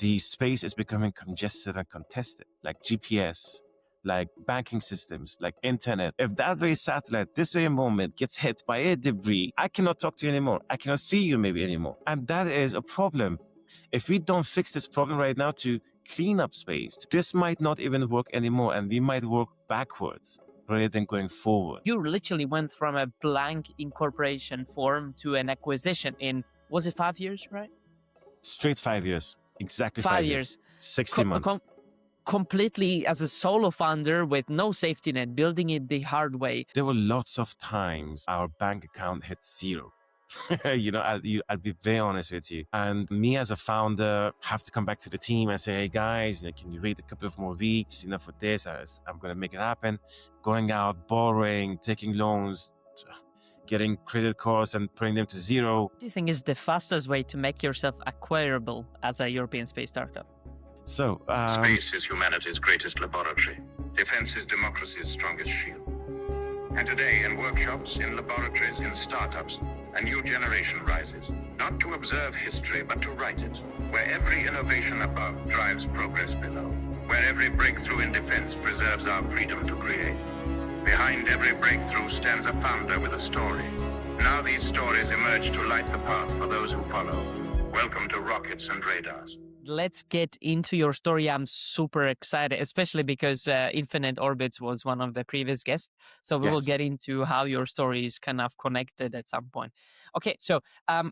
the space is becoming congested and contested, like GPS, like banking systems, like internet. If that very satellite, this very moment, gets hit by a debris, I cannot talk to you anymore. I cannot see you maybe anymore. And that is a problem. If we don't fix this problem right now to clean up space, this might not even work anymore, and we might work backwards rather than going forward. You literally went from a blank incorporation form to an acquisition in, was it 5 years, right? Straight 5 years. Exactly 5 5 years. 60 months. Completely as a solo founder with no safety net, building it the hard way. There were lots of times our bank account hit zero. I'll be very honest with you. And me as a founder have to come back to the team and say, hey guys, can you wait a couple of more weeks, for this? I'm going to make it happen. Going out, borrowing, taking loans, getting credit cards and putting them to zero. What do you think is the fastest way to make yourself acquirable as a European space startup? So, space is humanity's greatest laboratory. Defense is democracy's strongest shield. And today, in workshops, in laboratories, in startups, a new generation rises, not to observe history, but to write it, where every innovation above drives progress below, where every breakthrough in defense preserves our freedom to create. Behind every breakthrough stands a founder with a story. Now these stories emerge to light the path for those who follow. Welcome to Rockets and Radars. Let's get into your story. I'm super excited, especially because Infinite Orbits was one of the previous guests. So we will get into how your story is kind of connected at some point. Okay, so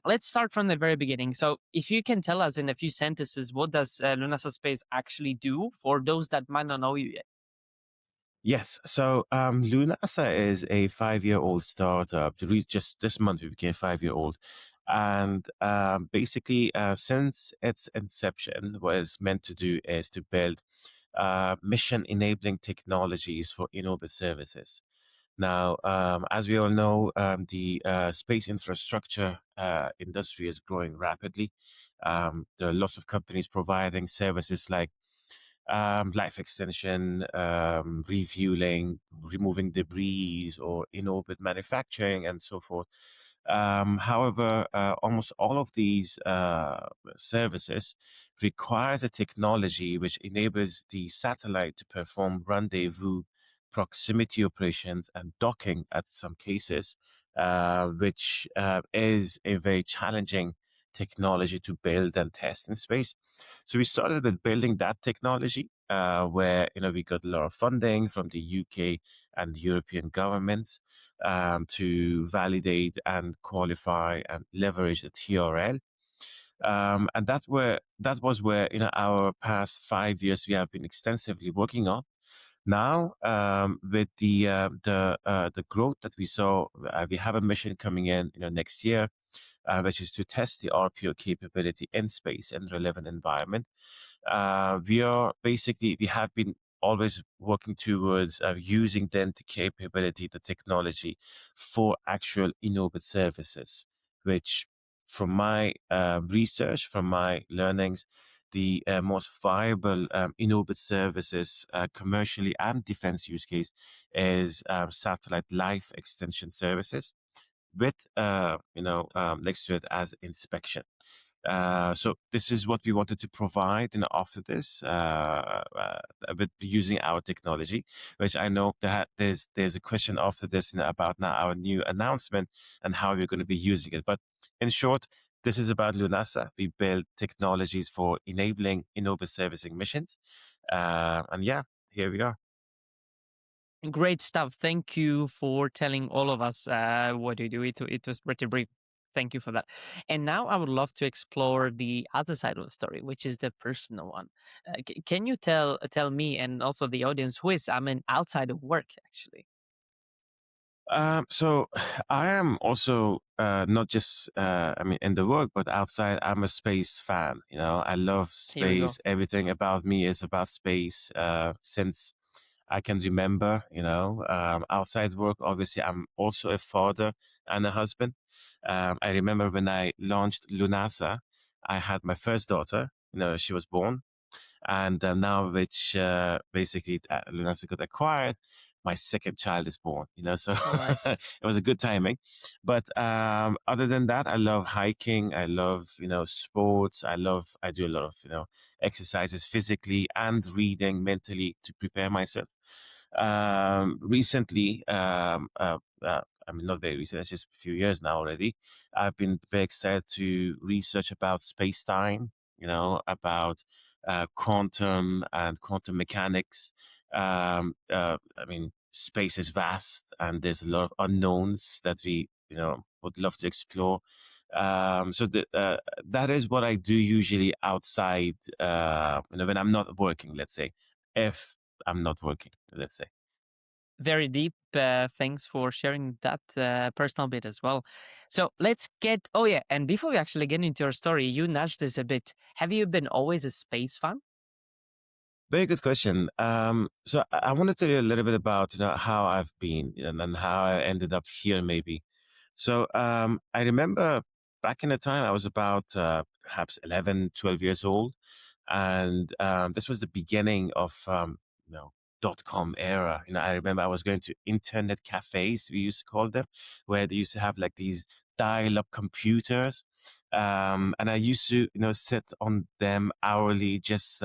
let's start from the very beginning. So if you can tell us in a few sentences, what does Lúnasa Space actually do for those that might not know you yet? Yes. So Lunasa is a 5-year-old startup. Just this month, we became 5-year-old. And basically, since its inception, what it's meant to do is to build mission-enabling technologies for in-orbit services. Now, as we all know, the space infrastructure industry is growing rapidly. There are lots of companies providing services like life extension, refueling, removing debris, or in-orbit manufacturing, and so forth. However, almost all of these services requires a technology which enables the satellite to perform rendezvous, proximity operations, and docking at some cases, which is a very challenging technology to build and test in space. So we started with building that technology, where we got a lot of funding from the UK and the European governments to validate and qualify and leverage the TRL. And that was where our past 5 years we have been extensively working on. Now, with the growth that we saw, we have a mission coming in next year, which is to test the RPO capability in space and relevant environment. We have been always working towards using then the capability, the technology for actual in-orbit services, which from my research, from my learnings, the most viable in-orbit services commercially and defense use case is satellite life extension services with next to it as inspection. So this is what we wanted to provide after this with using our technology, which I know that there's a question after this about now our new announcement and how we're going to be using it. But in short, this is about Lunasa. We build technologies for enabling in-orbit servicing missions. And yeah, here we are. Great stuff. Thank you for telling all of us what you do. It was pretty brief. Thank you for that. And now I would love to explore the other side of the story, which is the personal one. Can you tell me and also the audience who is Amin outside of work, actually? So I am also not just in the work, but outside. I'm a space fan. I love space. Everything about me is about space. Since I can remember, outside work, obviously, I'm also a father and a husband. I remember when I launched Lunasa, I had my first daughter. She was born, and now which basically Lunasa got acquired. my second child is born, so Oh, nice. it was a good timing. But other than that, I love hiking. I love, sports. I do a lot of, exercises physically and reading mentally to prepare myself. Recently, I mean, not very recent, it's just a few years now already. I've been very excited to research about space time, about quantum and quantum mechanics. I mean, space is vast and there's a lot of unknowns that we, would love to explore. That is what I do usually outside, when I'm not working, let's say, if I'm not working, let's say. Very deep. Thanks for sharing that personal bit as well. So let's get. Oh yeah, and before we actually get into your story, you nudged this a bit. Have you been always a space fan? Very good question. So I want to tell you a little bit about how I've been and how I ended up here, maybe. So I remember back in the time I was about perhaps 11, 12 years old, and this was the beginning of .com era. I remember I was going to internet cafes, we used to call them, where they used to have like these dial-up computers, and I used to sit on them hourly, just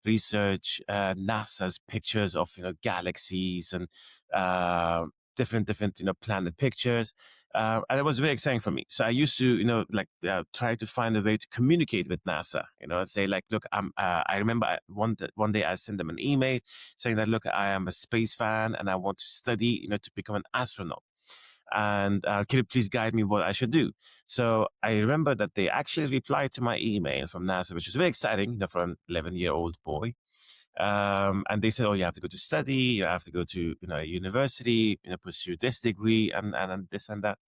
research NASA's pictures of galaxies and different planet pictures, and it was very exciting for me. So I used to try to find a way to communicate with NASA. And say like, look, I remember one day I sent them an email saying that, look, I am a space fan and I want to study to become an astronaut. And can you please guide me what I should do? So I remember that they actually replied to my email from NASA, which was very exciting, for an 11-year-old boy. And they said, oh, you have to go to study, you have to go to a university, pursue this degree and this and that,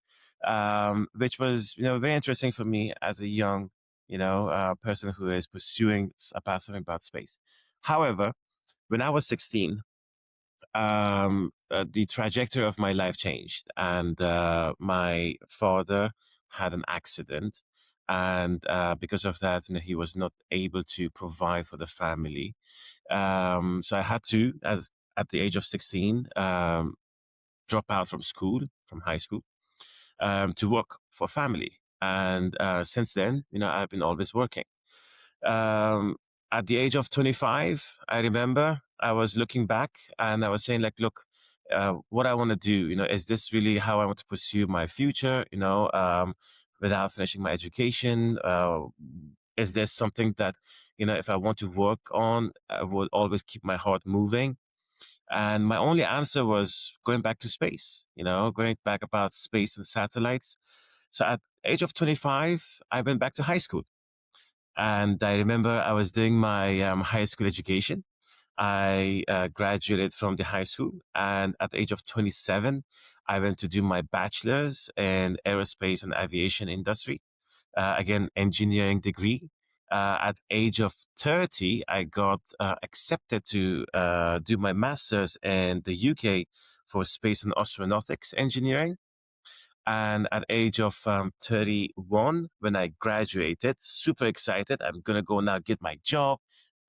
which was very interesting for me as a young person who is pursuing about something about space. However, when I was 16, the trajectory of my life changed, and my father had an accident, and because of that, he was not able to provide for the family. So I had to, as at the age of 16, drop out from high school, to work for family. And since then, I've been always working. Um, at the age of 25, I remember I was looking back and I was saying, like, look, what I want to do, is this really how I want to pursue my future, without finishing my education? Is there something that, if I want to work on, I would always keep my heart moving? And my only answer was going back to space, going back about space and satellites. So at age of 25, I went back to high school. And I remember I was doing my high school education. I graduated from the high school. And at the age of 27, I went to do my bachelor's in aerospace and aviation industry. Again, engineering degree. At age of 30, I got accepted to do my master's in the UK for space and astronautics engineering. And at age of 31, when I graduated, super excited, I'm going to go now get my job.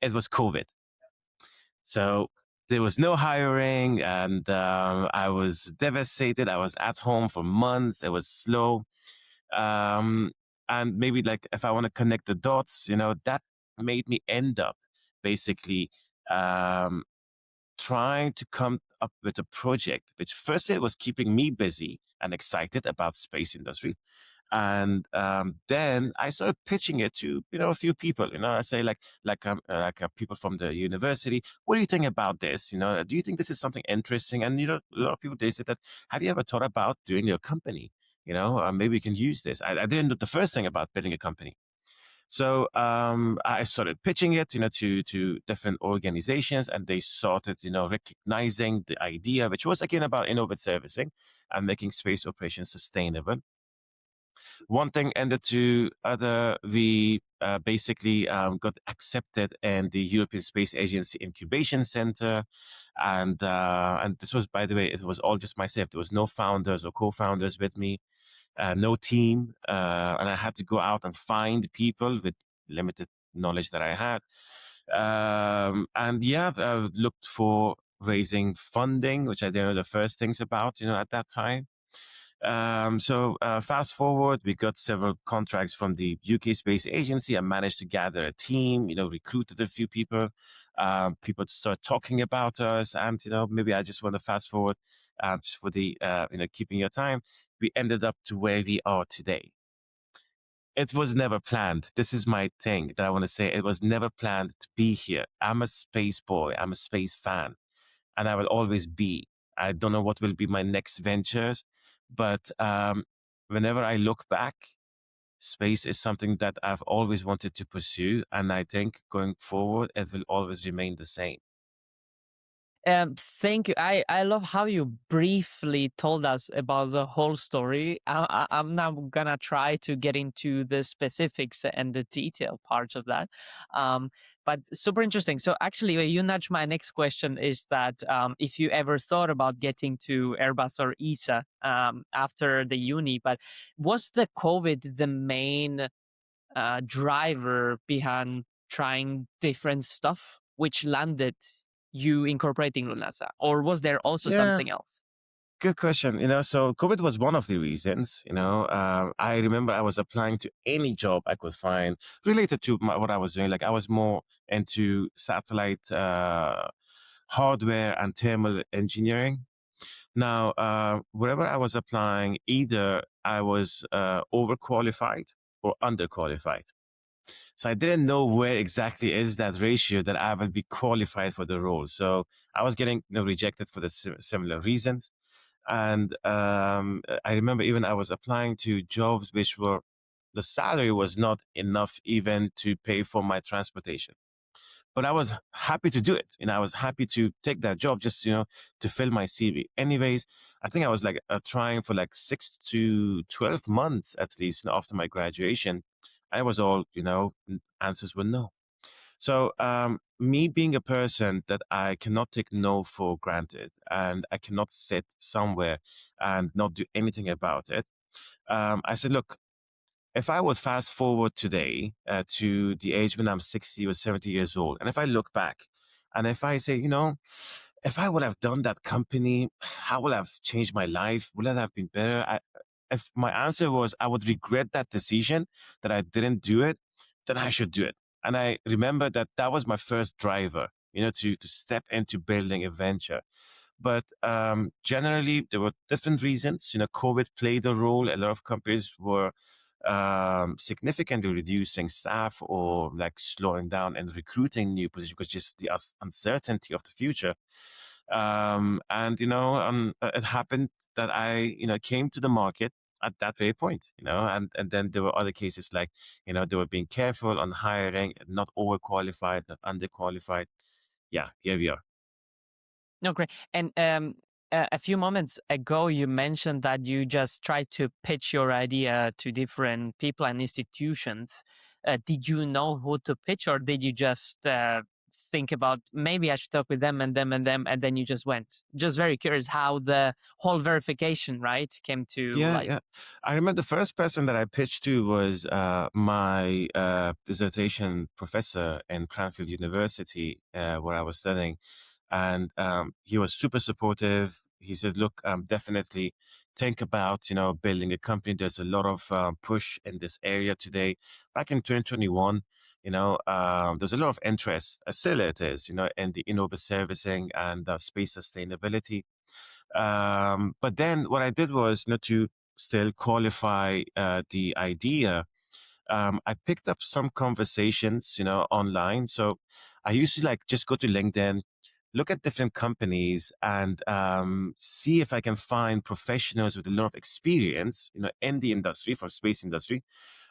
It was COVID. So there was no hiring, and I was devastated. I was at home for months. It was slow. Um, and maybe like if I want to connect the dots, that made me end up basically um, trying to come up with a project which firstly was keeping me busy and excited about space industry. And then I started pitching it to a few people. I say people from the university. What do you think about this? Do you think this is something interesting? And a lot of people, they said that, have you ever thought about doing your company? Maybe you can use this. I didn't know the first thing about building a company. So I started pitching it, to different organizations, and they started, recognizing the idea, which was again about innovative servicing and making space operations sustainable. One thing ended to other. We basically got accepted in the European Space Agency Incubation Center, and this was, by the way, it was all just myself. There was no founders or co-founders with me, no team, and I had to go out and find people with limited knowledge that I had. And yeah, looked for raising funding, which I didn't know the first things about, at that time. So fast forward, we got several contracts from the UK Space Agency. I managed to gather a team, recruited a few people. People start talking about us, and maybe I just want to fast forward just for the keeping your time. We ended up to where we are today. It was never planned. This is my thing that I want to say. It was never planned to be here. I'm a space boy. I'm a space fan, and I will always be. I don't know what will be my next ventures, but whenever I look back, space is something that I've always wanted to pursue, and I think going forward, it will always remain the same. Thank you. I love how you briefly told us about the whole story. I'm now gonna try to get into the specifics and the detail parts of that. But super interesting. So actually, you nudged my next question is that if you ever thought about getting to Airbus or ESA after the uni, but was the COVID the main driver behind trying different stuff, which landed you incorporating Lunasa, or was there also something else? Good question. So COVID was one of the reasons. I remember I was applying to any job I could find related to what I was doing. Like I was more into satellite hardware and thermal engineering. Now, wherever I was applying, either I was overqualified or underqualified. So I didn't know where exactly is that ratio that I will be qualified for the role. So I was getting rejected for the similar reasons. And I remember even I was applying to jobs which were, the salary was not enough even to pay for my transportation. But I was happy to do it. I was happy to take that job just, to fill my CV. Anyways, I think I was like trying for like 6 to 12 months at least after my graduation. I was all, answers were no. So, me being a person that I cannot take no for granted and I cannot sit somewhere and not do anything about it, I said, look, if I would fast forward today to the age when I'm 60 or 70 years old, and if I look back and if I say, if I would have done that company, how would I have changed my life? Would it have been better? If my answer was I would regret that decision that I didn't do it, then I should do it. And I remember that that was my first driver, to step into building a venture. But generally, there were different reasons. COVID played a role. A lot of companies were significantly reducing staff or like slowing down and recruiting new positions because just the uncertainty of the future. And it happened that I came to the market at that very point, and then there were other cases like they were being careful on hiring, not overqualified, not underqualified. Yeah, here we are. No, great. And a few moments ago, you mentioned that you just tried to pitch your idea to different people and institutions. Did you know who to pitch, or did you just think about maybe I should talk with them and them and them, and then you just went? Just very curious how the whole verification, right, came to life. Yeah. I remember the first person that I pitched to was my dissertation professor in Cranfield University, where I was studying. And he was super supportive. He said, look, definitely think about, building a company. There's a lot of push in this area today. Back in 2021, there's a lot of interest, still it is, in the in-orbit servicing and space sustainability. But then what I did was, to still qualify the idea, I picked up some conversations, online. So I used to like just go to LinkedIn, look at different companies and see if I can find professionals with a lot of experience, in the industry for space industry,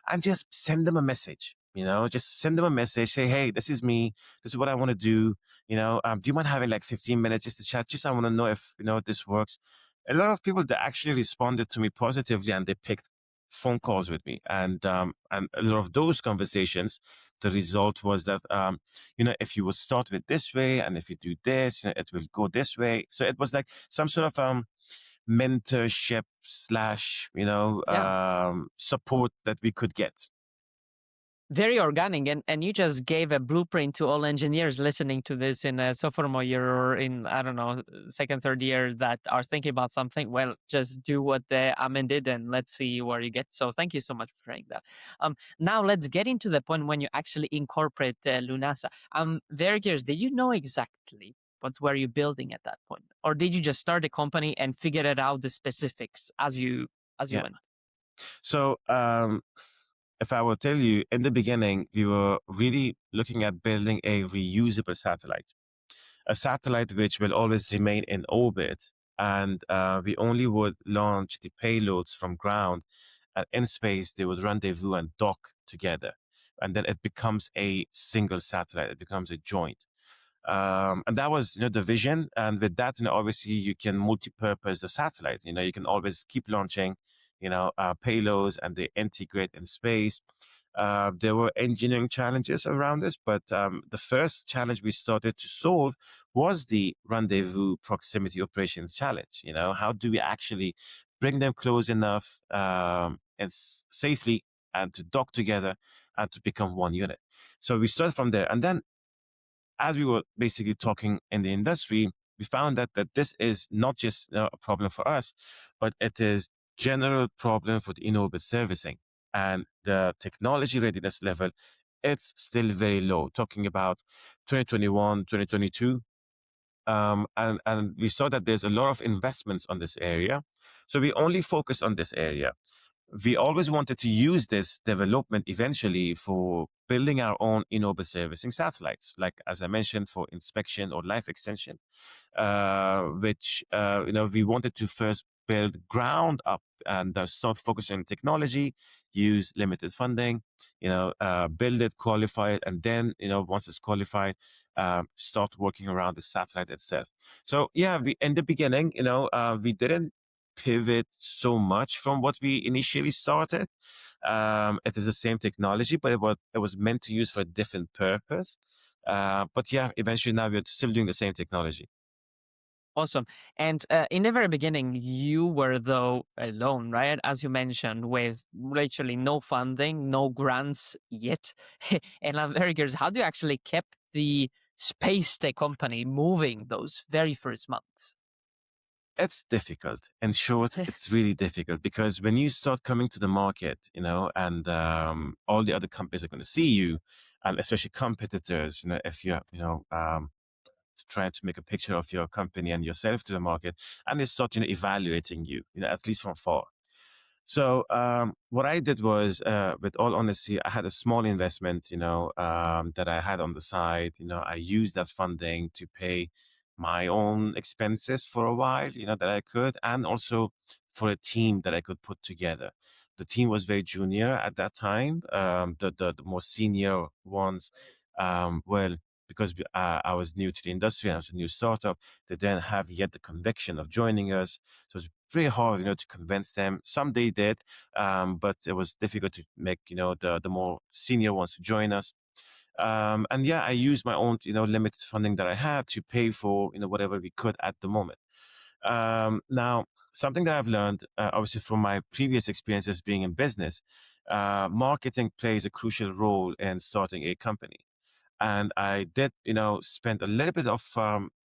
and just send them a message. Just send them a message, say, hey, this is me. This is what I want to do. Do you mind having like 15 minutes just to chat? Just I want to know if, this works. A lot of people that actually responded to me positively and they picked phone calls with me. And a lot of those conversations, the result was that, if you would start with this way and if you do this, it will go this way. So it was like some sort of mentorship slash, support that we could get. Very organic, and you just gave a blueprint to all engineers listening to this in a sophomore year or in, I don't know, second, third year that are thinking about something. Well, just do what the Amin did and let's see where you get. So thank you so much for sharing that. Now let's get into the point when you actually incorporate Lunasa. I'm very curious, did you know exactly what were you building at that point? Or did you just start a company and figure it out the specifics as you Yeah. went? So if I will tell you, in the beginning, we were really looking at building a reusable satellite, a satellite which will always remain in orbit. And we only would launch the payloads from ground. And in space, they would rendezvous and dock together. And then it becomes a single satellite, it becomes a joint. And that was the vision. And with that, obviously you can multi-purpose the satellite. You can always keep launching payloads, and they integrate in space. There were engineering challenges around this, but the first challenge we started to solve was the rendezvous proximity operations challenge. How do we actually bring them close enough and safely, and to dock together and to become one unit? So we started from there, and then as we were basically talking in the industry, we found that this is not just a problem for us, but it is general problem for the in-orbit servicing, and the technology readiness level. It's still very low. Talking about 2021, 2022, and we saw that there's a lot of investments on this area, so we only focus on this area. We always wanted to use this development eventually for building our own in-orbit servicing satellites, like as I mentioned, for inspection or life extension, which we wanted to first build ground up and start focusing on technology, use limited funding, build it, qualify it, and then once it's qualified, start working around the satellite itself. So yeah, we in the beginning, we didn't pivot so much from what we initially started. It is the same technology, but it was meant to use for a different purpose. But yeah, eventually now we're still doing the same technology. Awesome. And in the very beginning, you were, though, alone, right? As you mentioned, with literally no funding, no grants yet. And I'm very curious, how do you actually kept the space tech company moving those very first months? It's difficult. In short, it's really difficult because when you start coming to the market, and all the other companies are going to see you, and especially competitors, if you're, trying to make a picture of your company and yourself to the market, and they start, evaluating you, at least from far. So what I did was, with all honesty, I had a small investment, that I had on the side. I used that funding to pay my own expenses for a while, that I could, and also for a team that I could put together. The team was very junior at that time. The more senior ones, well, because I was new to the industry and I was a new startup, they didn't have yet the conviction of joining us. So it was very hard, to convince them. Some they did, but it was difficult to make, the more senior ones to join us. And yeah, I used my own, limited funding that I had to pay for, whatever we could at the moment. Now, something that I've learned, obviously from my previous experiences being in business, marketing plays a crucial role in starting a company. And I did, spend a little bit of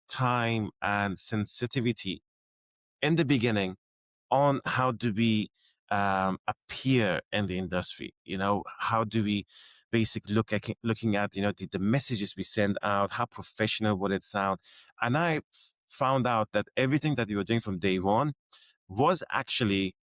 time and sensitivity in the beginning on how do we appear in the industry. How do we basically looking at the messages we send out, how professional will it sound. And I found out that everything that we were doing from day one was actually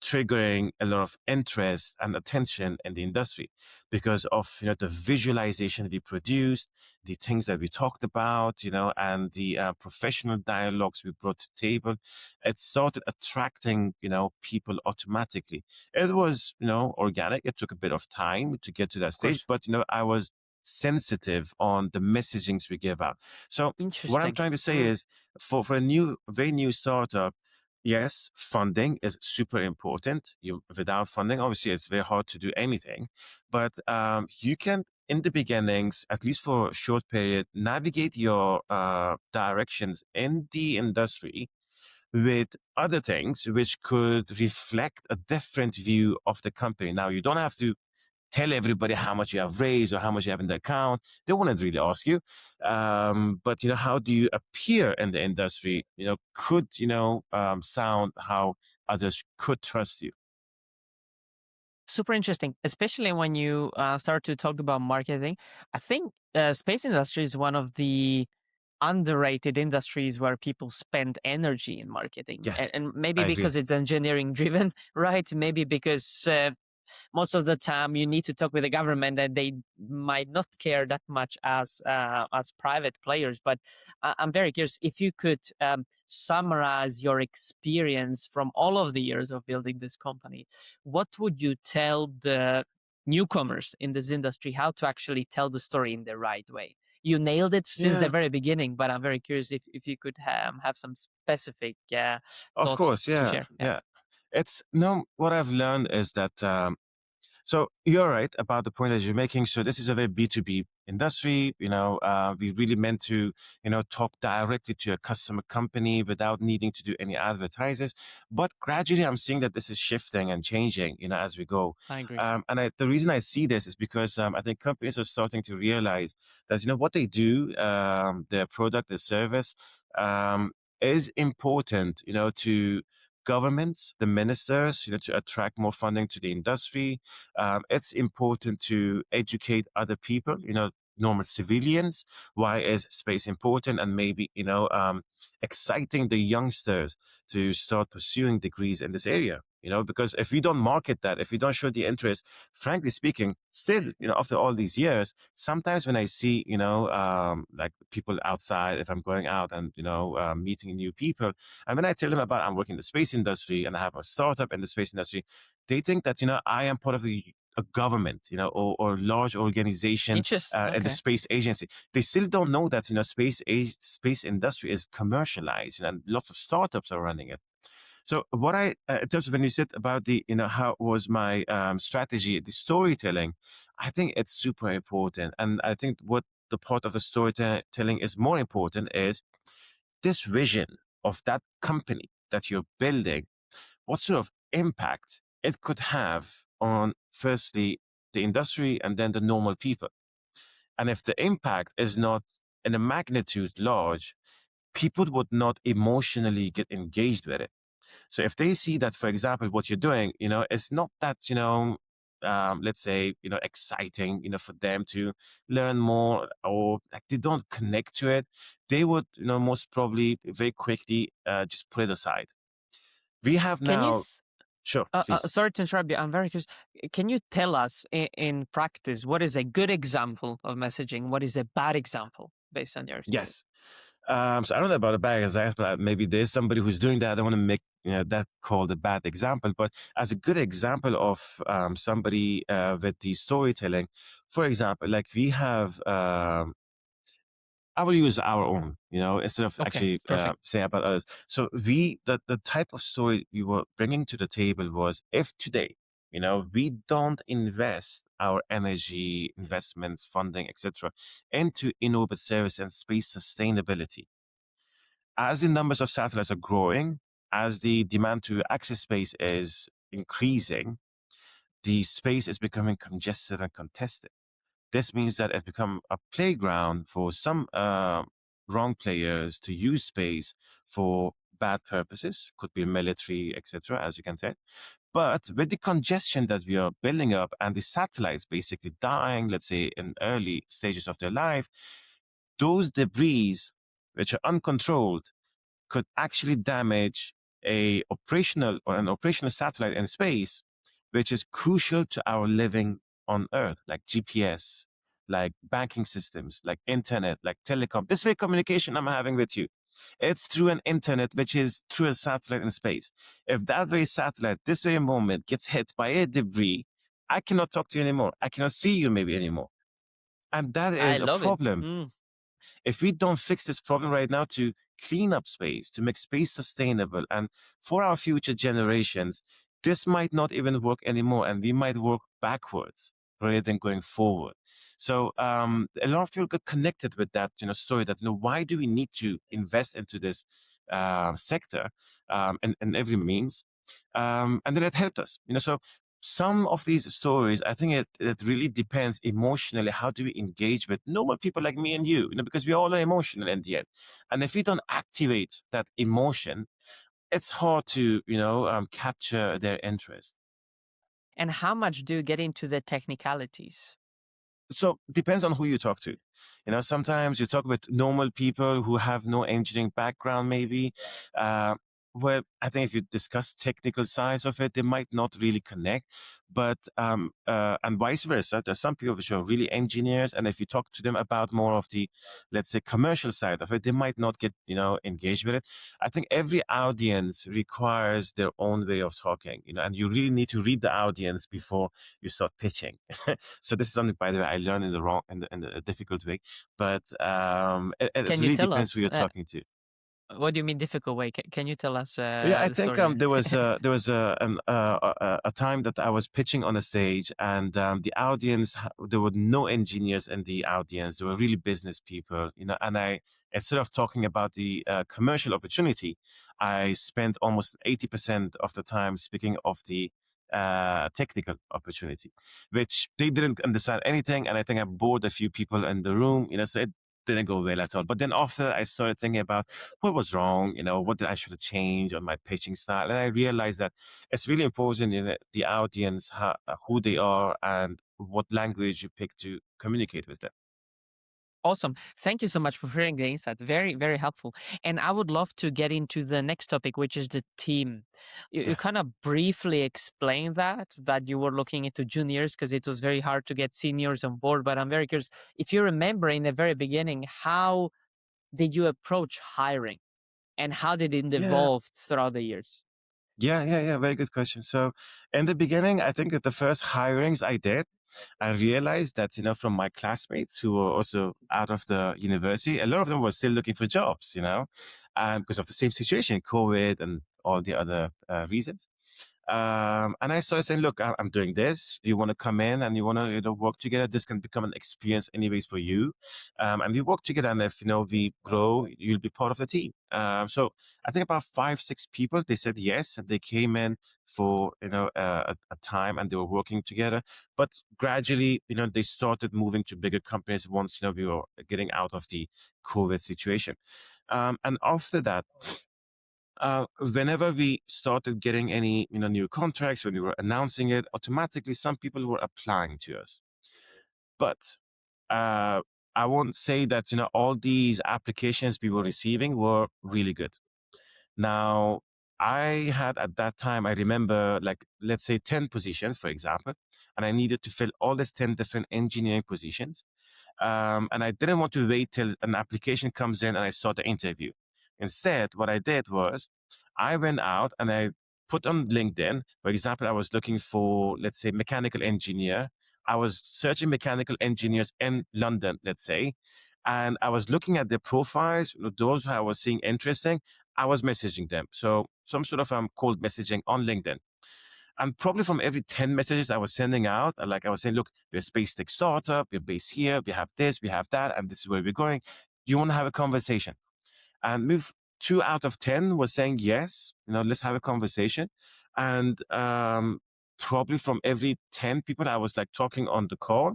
triggering a lot of interest and attention in the industry because of the visualization we produced, the things that we talked about, and the professional dialogues we brought to the table. It started attracting people automatically. It was organic. It took a bit of time to get to that Of stage, course. but I was sensitive on the messagings we give out. So what I'm Interesting. trying to say is, for a very new startup, yes, funding is super important. Without funding, obviously, it's very hard to do anything. But you can, in the beginnings, at least for a short period, navigate your directions in the industry with other things which could reflect a different view of the company. Now, you don't have to tell everybody how much you have raised or how much you have in the account. They wouldn't really ask you. But how do you appear in the industry? Could sound how others could trust you. Super interesting, especially when you start to talk about marketing. I think space industry is one of the underrated industries where people spend energy in marketing, Yes, and maybe I agree. because it's engineering driven, right? Maybe because most of the time you need to talk with the government and they might not care that much as private players. But I'm very curious if you could summarize your experience from all of the years of building this company. What would you tell the newcomers in this industry how to actually tell the story in the right way? You nailed it since the Yeah, very beginning, but I'm very curious if you could have some specific of thoughts course. to Yeah, share. Yeah. yeah. It's no. What I've learned is that so you're right about the point that you're making. So this is a very B2B industry. We really meant to, talk directly to a customer company without needing to do any advertisers. But gradually, I'm seeing that this is shifting and changing, as we go. I agree. The reason I see this is because I think companies are starting to realize that, what they do, their product, their service, um, is important, to governments, the ministers, to attract more funding to the industry. It's important to educate other people, normal civilians. Why is space important? And maybe, exciting the youngsters to start pursuing degrees in this area. Because if we don't market that, if we don't show the interest, frankly speaking, still, after all these years, sometimes when I see, like people outside, if I'm going out and, meeting new people, and when I tell them about I'm working in the space industry and I have a startup in the space industry, they think that, I am part of a government, or large organization Interesting. in the Okay. space agency. They still don't know that, space industry is commercialized, and lots of startups are running it. So what in terms of when you said about the, how was my strategy, the storytelling, I think it's super important. And I think what the part of the storytelling is more important is this vision of that company that you're building, what sort of impact it could have on, firstly, the industry and then the normal people. And if the impact is not in a magnitude large, people would not emotionally get engaged with it. So if they see that, for example, what you're doing, it's not that, let's say, exciting, for them to learn more, or like they don't connect to it, they would, most probably very quickly just put it aside. We have Can you now, sure, please. sorry to interrupt you. I'm very curious. Can you tell us in practice what is a good example of messaging? What is a bad example based on your experience? Yes. So I don't know about a bad example. Maybe there's somebody who's doing that. I don't want to make that called a bad example, but as a good example of somebody with the storytelling, for example, like we have. I will use our own, instead of Okay, actually perfect. saying about others. So the type of story we were bringing to the table was, if today, we don't invest our energy, investments, funding, etc., into in-orbit service and space sustainability, as the numbers of satellites are growing, as the demand to access space is increasing, the space is becoming congested and contested. This means that it's become a playground for some wrong players to use space for bad purposes, could be military, etc., as you can tell. But with the congestion that we are building up and the satellites basically dying, let's say in early stages of their life, those debris, which are uncontrolled, could actually damage an operational satellite in space, which is crucial to our living on Earth, like GPS, like banking systems, like internet, like telecom. This very communication I'm having with you, it's through an internet, which is through a satellite in space. If that very satellite, this very moment, gets hit by a debris, I cannot talk to you anymore. I cannot see you maybe anymore. And that I is a love it. problem. If we don't fix this problem right now to clean up space, to make space sustainable, and for our future generations, this might not even work anymore, and we might work backwards rather than going forward. So a lot of people get connected with that, story that, why do we need to invest into this sector in every means? And then it helped us, So some of these stories, I think it really depends emotionally. How do we engage with normal people like me and you? Because we all are emotional in the end. And if we don't activate that emotion, it's hard to, capture their interest. And how much do you get into the technicalities? So depends on who you talk to. Sometimes you talk with normal people who have no engineering background, maybe. Uh, well, I think if you discuss technical sides of it, they might not really connect. But and vice versa, there's some people which are really engineers, and if you talk to them about more of the, let's say, commercial side of it, they might not get engaged with it. I think every audience requires their own way of talking, and you really need to read the audience before you start pitching. So this is something, by the way, I learned in a difficult way, but it Can you really tell depends who us? you're talking to. What do you mean difficult way? Can you tell us Yeah, I the think story there? there was a time that I was pitching on a stage, and the audience, there were no engineers in the audience. There were really business people, and I, instead of talking about the commercial opportunity, I spent almost 80% of the time speaking of the technical opportunity, which they didn't understand anything, and I think I bored a few people in the room, so it didn't go well at all. But then after, I started thinking about what was wrong, what did I should have changed on my pitching style. And I realized that it's really important in the audience, who they are and what language you pick to communicate with them. Awesome. Thank you so much for sharing the insights. Very, very helpful. And I would love to get into the next topic, which is the team. You Yes. kind of briefly explained that you were looking into juniors because it was very hard to get seniors on board. But I'm very curious, if you remember in the very beginning, how did you approach hiring and how did it Yeah. evolve throughout the years? Yeah. Very good question. So in the beginning, I think that the first hirings I did, I realized that, from my classmates who were also out of the university, a lot of them were still looking for jobs, because of the same situation, COVID and all the other reasons. And I started saying, look, I'm doing this. Do you want to come in and you want to, work together? This can become an experience anyways for you. And we work together. And if, we grow, you'll be part of the team. So I think about 5, 6 people, they said yes. And they came in for, a time and they were working together. But gradually, they started moving to bigger companies once, we were getting out of the COVID situation. And after that, whenever we started getting any new contracts, when we were announcing it, automatically some people were applying to us. But uh, I won't say that all these applications we were receiving were really good. Now, I had at that time, I remember, like, let's say 10 positions, for example, and I needed to fill all these 10 different engineering positions. And I didn't want to wait till an application comes in and I start the interview. Instead, what I did was I went out and I put on LinkedIn. For example, I was looking for, let's say, mechanical engineer. I was searching mechanical engineers in London, let's say, and I was looking at their profiles, those who I was seeing interesting. I was messaging them. So some sort of cold messaging on LinkedIn. And probably from every 10 messages I was sending out, like I was saying, look, we're a space tech startup, we're based here, we have this, we have that, and this is where we're going. Do you want to have a conversation? And move 2 out of 10 was saying yes, let's have a conversation. And probably from every 10 people I was like talking on the call,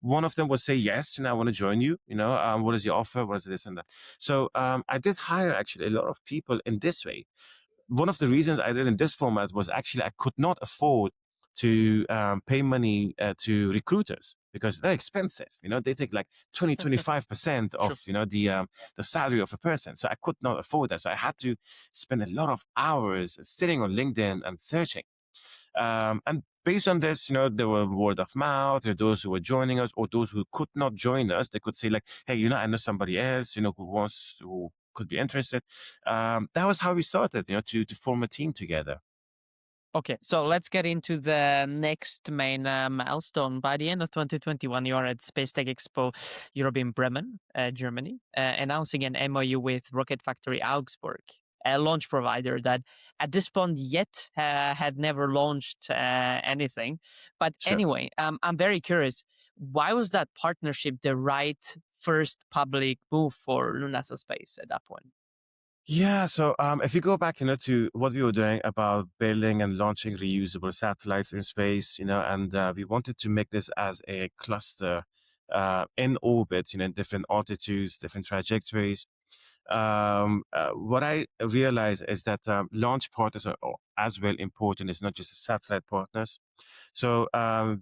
one of them would say yes, and I want to join you. What is your offer? What is this and that? So I did hire actually a lot of people in this way. One of the reasons I did in this format was actually I could not afford to pay money to recruiters because they're expensive. They take like 20-25% Sure. of the salary of a person. So I could not afford that. So I had to spend a lot of hours sitting on LinkedIn and searching. And based on this, there were word of mouth. There were those who were joining us, or those who could not join us. They could say like, "Hey, I know somebody else, who could be interested." That was how we started, to form a team together. Okay, so let's get into the next main milestone. By the end of 2021, you are at Space Tech Expo Europe in Bremen, Germany, announcing an MOU with Rocket Factory Augsburg, a launch provider that at this point yet had never launched anything. But Sure. anyway, I'm very curious. Why was that partnership the right first public move for Lúnasa Space at that point? Yeah, so if you go back, to what we were doing about building and launching reusable satellites in space, and we wanted to make this as a cluster in orbit, in different altitudes, different trajectories. What I realize is that launch partners are as well important. It's not just the satellite partners. So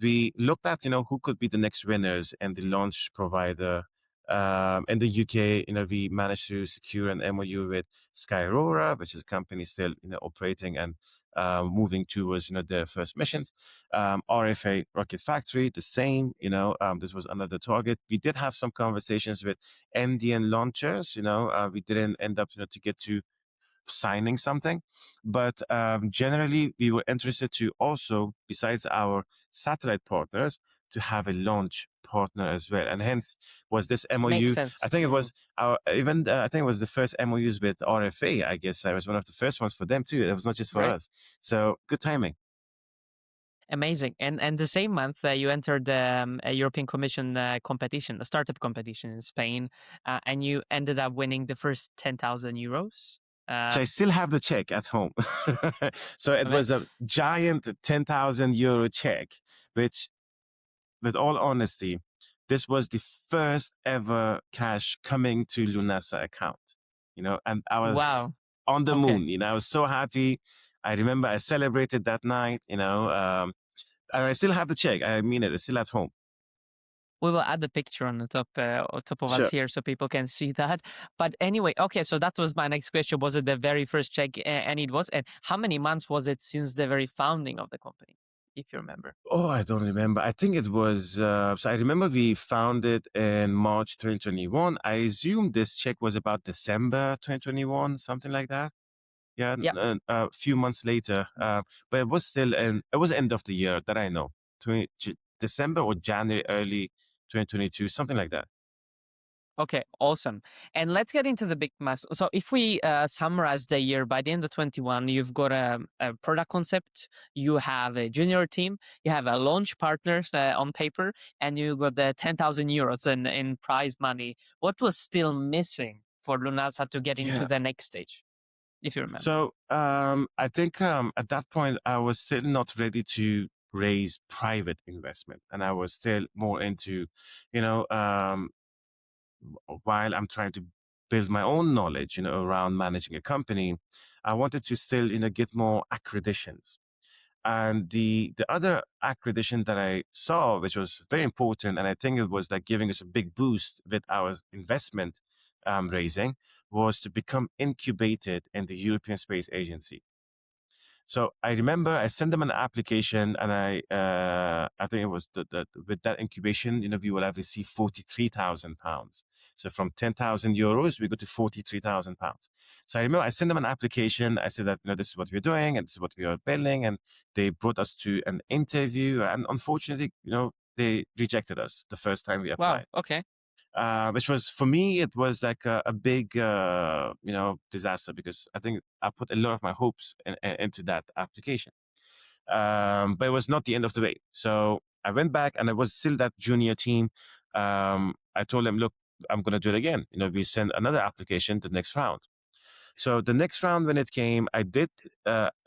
we looked at, who could be the next winners and the launch provider. In the UK, we managed to secure an MOU with Skyrora, which is a company still, operating and moving towards, their first missions. RFA Rocket Factory, the same, this was another target. We did have some conversations with Indian launchers, we didn't end up, to get to signing something. But generally, we were interested to also, besides our satellite partners, to have a launch partner as well. And hence was this Makes MOU. sense. I think it was I think it was the first MOUs with RFA. I guess I was one of the first ones for them too. It was not just for Right. us. So good timing. Amazing. And the same month, you entered a European Commission competition, a startup competition in Spain, and you ended up winning the first 10,000 euros. I still have the check at home. So it was a giant 10,000 euro check, which, with all honesty, this was the first ever cash coming to Lunasa account, and I was on the Okay. moon, I was so happy. I remember I celebrated that night, and I still have the check. I mean it. It's still at home. We will add the picture on top of us Sure. here so people can see that. But anyway, okay, so that was my next question. Was it the very first check? And it was. And how many months was it since the very founding of the company, if you remember? Oh, I don't remember. I think it was, so I remember we founded in March 2021. I assume this check was about December 2021, something like that. Yeah, Yeah. a few months later, but it was still it was end of the year that I know, December or January, early 2022, something like that. Okay, awesome. And let's get into the big mass. So if we summarize the year, by the end of 21, you've got a product concept, you have a junior team, you have a launch partners on paper, and you got the 10,000 euros in prize money. What was still missing for Lunasa to get into the next stage, if you remember? So I think at that point, I was still not ready to raise private investment. And I was still more into, while I'm trying to build my own knowledge, around managing a company, I wanted to still, get more accreditations. And the other accreditation that I saw, which was very important, and I think it was like giving us a big boost with our investment raising, was to become incubated in the European Space Agency. So I remember I sent them an application, and I think it was with that incubation, we will have received £43,000. So from 10,000 euros, we go to £43,000. So I remember I sent them an application. I said that, this is what we're doing and this is what we are building. And they brought us to an interview. And unfortunately, they rejected us the first time we applied. Wow, okay. Which was, for me, it was like a big, disaster, because I think I put a lot of my hopes into that application. But it was not the end of the way. So I went back, and it was still that junior team. I told them, look, I'm going to do it again. We send another application the next round. So the next round, when it came, I did,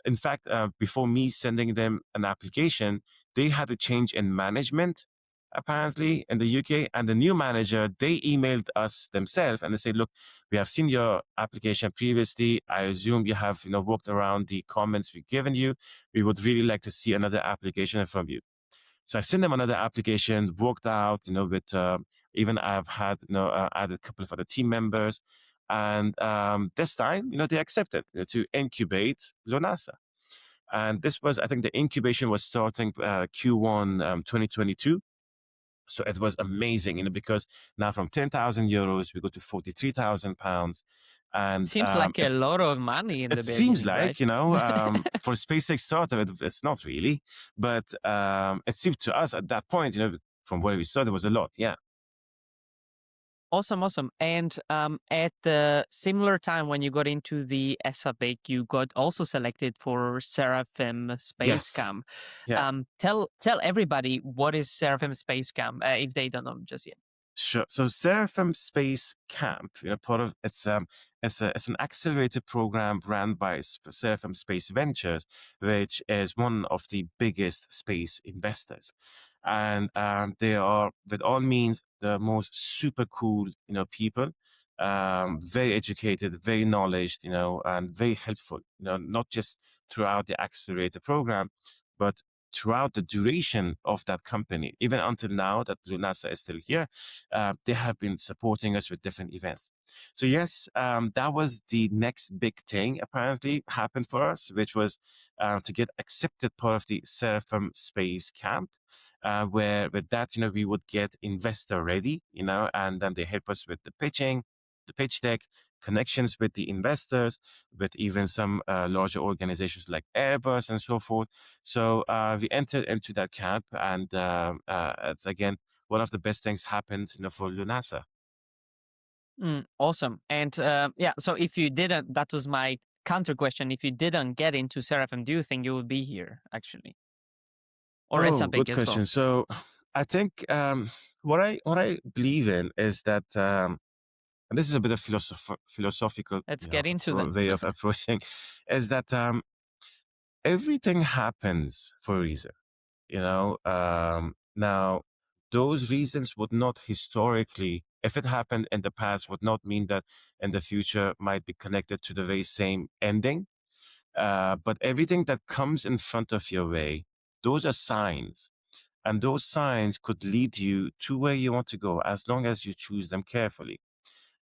in fact, before me sending them an application, they had a change in management, apparently, in the UK. And the new manager, they emailed us themselves, and they said, look, we have seen your application previously. I assume you have, worked around the comments we've given you. We would really like to see another application from you. So I sent them another application, worked out, with, even I've had, added a couple of other team members. And this time, they accepted, to incubate Lunasa. And this was, I think the incubation was starting Q1 2022. So it was amazing, because now from 10,000 euros, we go to 43,000 pounds. And seems like a lot of money in the beginning. It seems like, right? For a SpaceX startup, it's not really. But it seemed to us at that point, from where we started, it was a lot. Yeah. Awesome. And at the similar time when you got into the ESA bake, you got also selected for Seraphim Space Cam. Yeah. Tell everybody what is Seraphim Space Cam if they don't know just yet. Sure. So Seraphim Space Camp, part of it's an accelerated program run by Seraphim Space Ventures, which is one of the biggest space investors, and they are, with all means, the most super cool, people, very educated, very knowledge, and very helpful, not just throughout the accelerator program, but throughout the duration of that company, even until now that Lunasa is still here. They have been supporting us with different events. So yes, that was the next big thing apparently happened for us, which was to get accepted part of the Seraphim Space Camp. Where with that, we would get investor ready, and then they help us with the pitching, the pitch deck, connections with the investors, with even some larger organizations like Airbus and so forth. So we entered into that camp, and it's again one of the best things happened, for Lunasa. Awesome. And yeah, so if you didn't, that was my counter question. If you didn't get into Seraphim, do you think you would be here actually, or Oh, Esabic good as question. well? So I think what I believe in is that, and this is a bit of philosophical, Let's get into that. way of approaching, is that everything happens for a reason. Now, those reasons would not historically, if it happened in the past, would not mean that in the future might be connected to the very same ending. But everything that comes in front of your way, those are signs. And those signs could lead you to where you want to go as long as you choose them carefully.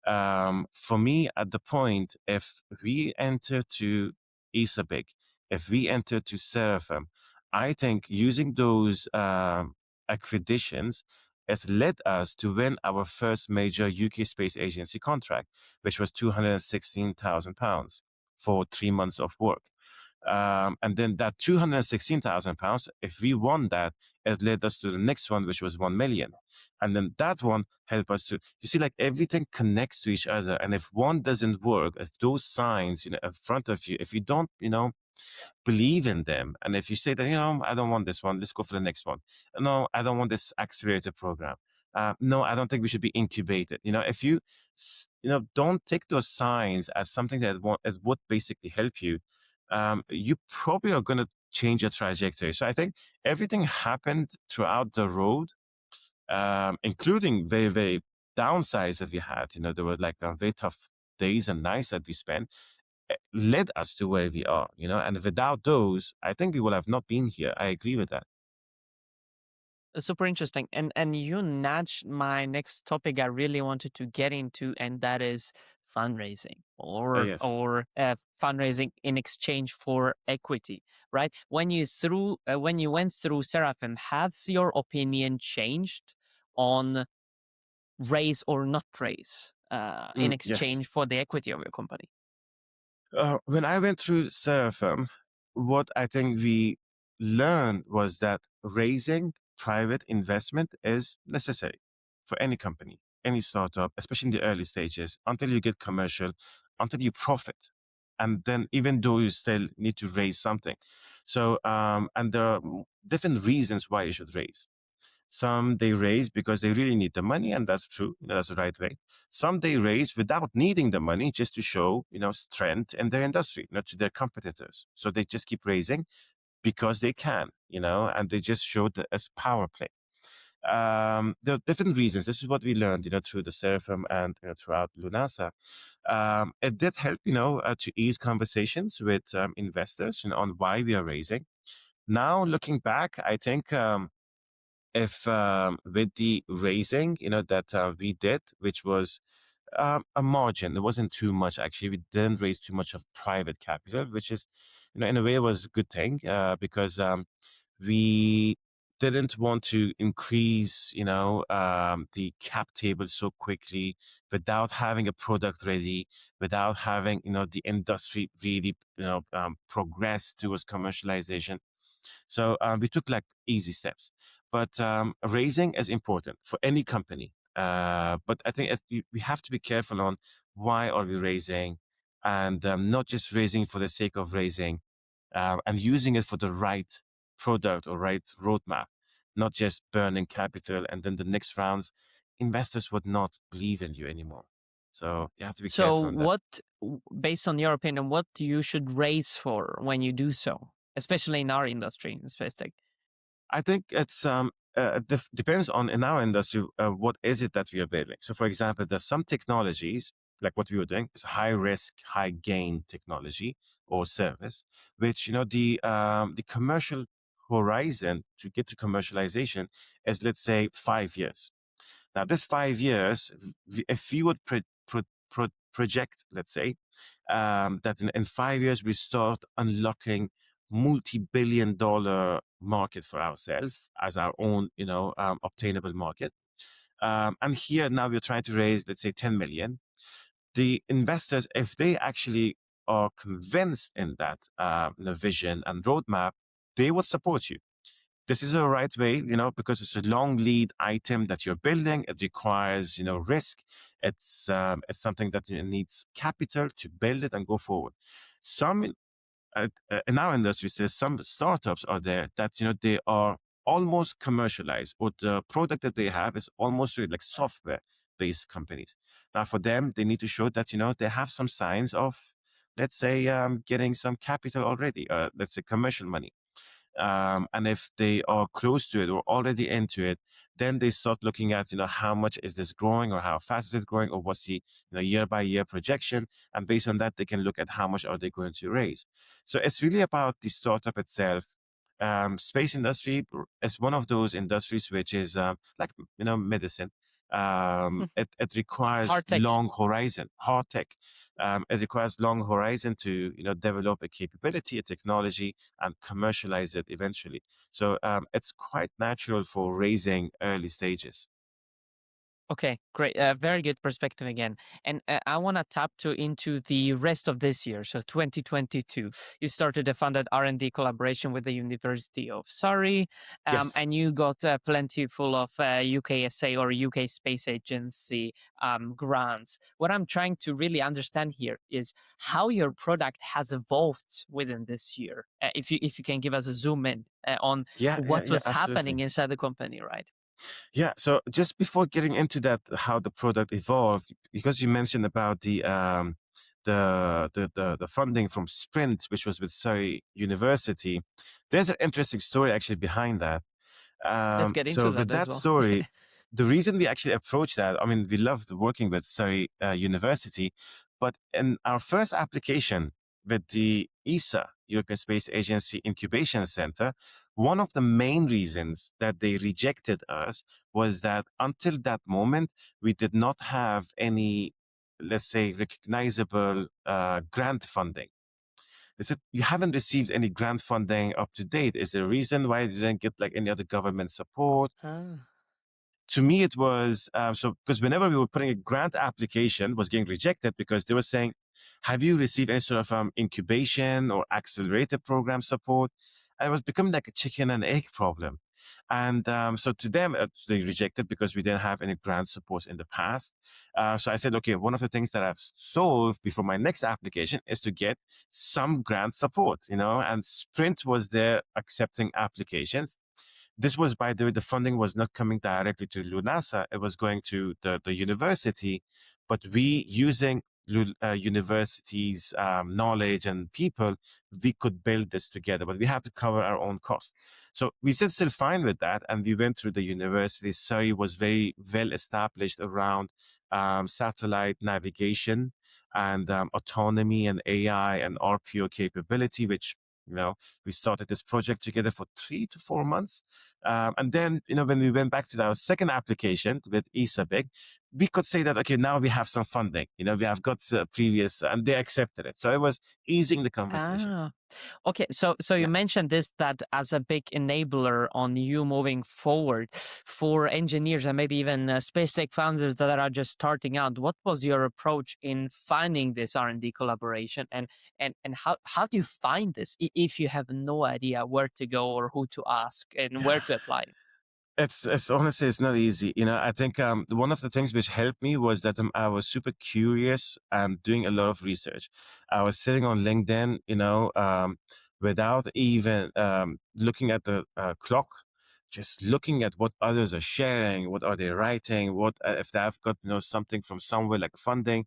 For me, at the point, if we enter to Isabik, if we enter to Seraphim, I think using those accreditations has led us to win our first major UK space agency contract, which was £216,000 for 3 months of work. And then that £216,000, if we won that, it led us to the next one, which was 1 million. And then that one helped us to, you see, like everything connects to each other. And if one doesn't work, if those signs, in front of you, if you don't, believe in them, and if you say that, I don't want this one, let's go for the next one. No, I don't want this accelerator program. No, I don't think we should be incubated. If you, don't take those signs as something that it would basically help you, you probably are going to change your trajectory. So I think everything happened throughout the road, including very, very downsides that we had. There were like very tough days and nights that we spent, led us to where we are, and without those, I think we would have not been here. I agree with that. Super interesting. And you nudged my next topic I really wanted to get into, and that is fundraising or Yes. or fundraising in exchange for equity, right? When you went through Seraphim, has your opinion changed on raise or not raise in Yes. exchange for the equity of your company? When I went through Seraphim, what I think we learned was that raising private investment is necessary for any company, any startup, especially in the early stages, until you get commercial, until you profit. And then, even though you still need to raise something. So, and there are different reasons why you should raise. Some they raise because they really need the money, and that's true. That's the right way. Some they raise without needing the money, just to show, strength in their industry, not to their competitors. So they just keep raising because they can, and they just show that as power play. There are different reasons. This is what we learned, through the Seraphim and, throughout Lunasa. It did help, to ease conversations with investors, on why we are raising. Now, looking back, I think, if with the raising, that we did, which was a margin, it wasn't too much actually. We didn't raise too much of private capital, which is, in a way, was a good thing, because we didn't want to increase, the cap table so quickly without having a product ready, without having, the industry really, progress towards commercialization. So we took like easy steps, but raising is important for any company. But I think we have to be careful on why are we raising, and not just raising for the sake of raising, and using it for the right product or right roadmap, not just burning capital and then the next rounds investors would not believe in you anymore. So you have to be So careful on that. based on your opinion, what you should raise for when you do so, especially in our industry, in space tech? I think it's depends on in our industry what is it that we are building. So, for example, there's some technologies like what we were doing is high risk, high gain technology or service, which the commercial horizon to get to commercialization is, let's say, 5 years. Now, this 5 years, if you would project, let's say, that in 5 years we start unlocking multi-billion-dollar market for ourselves as our own, obtainable market. And here now we're trying to raise, let's say, 10 million. The investors, if they actually are convinced in that vision and roadmap, they would support you. This is a right way, because it's a long lead item that you're building. It requires, risk. It's something that needs capital to build it and go forward. Some in our industry, there's some startups are there that they are almost commercialized, or the product that they have is almost really like software-based companies. Now, for them, they need to show that they have some signs of, let's say, getting some capital already, let's say commercial money. And if they are close to it or already into it, then they start looking at how much is this growing, or how fast is it growing, or what's the year by year projection, and based on that they can look at how much are they going to raise. So it's really about the startup itself. Space industry is one of those industries which is like medicine. It requires Hard tech. long horizon, hard tech. It requires long horizon to develop a capability, a technology, and commercialize it eventually. So it's quite natural for raising early stages. Okay, great. Very good perspective again. And I want to tap into the rest of this year. So 2022, you started a funded R&D collaboration with the University of Surrey, Yes. and you got plenty full of UKSA or UK Space Agency grants. What I'm trying to really understand here is how your product has evolved within this year. If you can give us a zoom in on Yeah, what was happening absolutely. inside the company, right? Yeah. So just before getting into that, how the product evolved, because you mentioned about the funding from Sprint, which was with Surrey University, there's an interesting story actually behind that. Let's get So into with that as that well. story, the reason we actually approached that, I mean, we loved working with Surrey University, but in our first application with the ESA, European Space Agency Incubation Center, one of the main reasons that they rejected us was that until that moment, we did not have any, let's say, recognizable grant funding. They said, you haven't received any grant funding up to date. Is there a reason why you didn't get like any other government support? Ah. To me, it was so because whenever we were putting a grant application was getting rejected because they were saying, have you received any sort of incubation or accelerator program support? And it was becoming like a chicken and egg problem. And so to them, they rejected because we didn't have any grant support in the past. So I said, okay, one of the things that I've solved before my next application is to get some grant support, and Sprint was there accepting applications. This was, by the way, the funding was not coming directly to Lunasa. It was going to the university, but we, using university's knowledge and people, we could build this together, but we have to cover our own cost. So we said still fine with that. And we went through the university. Surrey was very well established around satellite navigation and autonomy and AI and RPO capability, which, we started this project together for 3 to 4 months. And then, when we went back to our second application with ESABIC, we could say that, okay, now we have some funding, we have got previous, and they accepted it. So it was easing the conversation. Ah, okay. So you Yeah. mentioned this, that as a big enabler on you moving forward for engineers and maybe even space tech founders that are just starting out. What was your approach in finding this R&D collaboration, and how do you find this if you have no idea where to go or who to ask and where Yeah. to apply? It's honestly, it's not easy. I think one of the things which helped me was that I was super curious and doing a lot of research. I was sitting on LinkedIn, without even looking at the clock, just looking at what others are sharing, what are they writing, what if they've got something from somewhere like funding.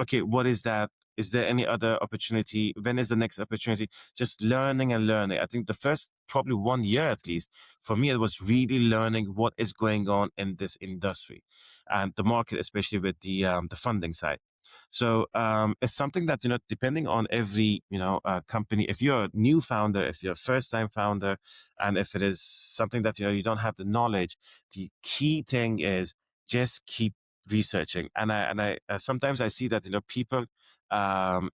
Okay, what is that? Is there any other opportunity? When is the next opportunity? Just learning and learning. I think the first probably 1 year at least for me, it was really learning what is going on in this industry and the market, especially with the funding side. So it's something that depending on every company. If you're a new founder, if you're a first time founder, and if it is something that you don't have the knowledge, the key thing is just keep researching. And I sometimes I see that people um,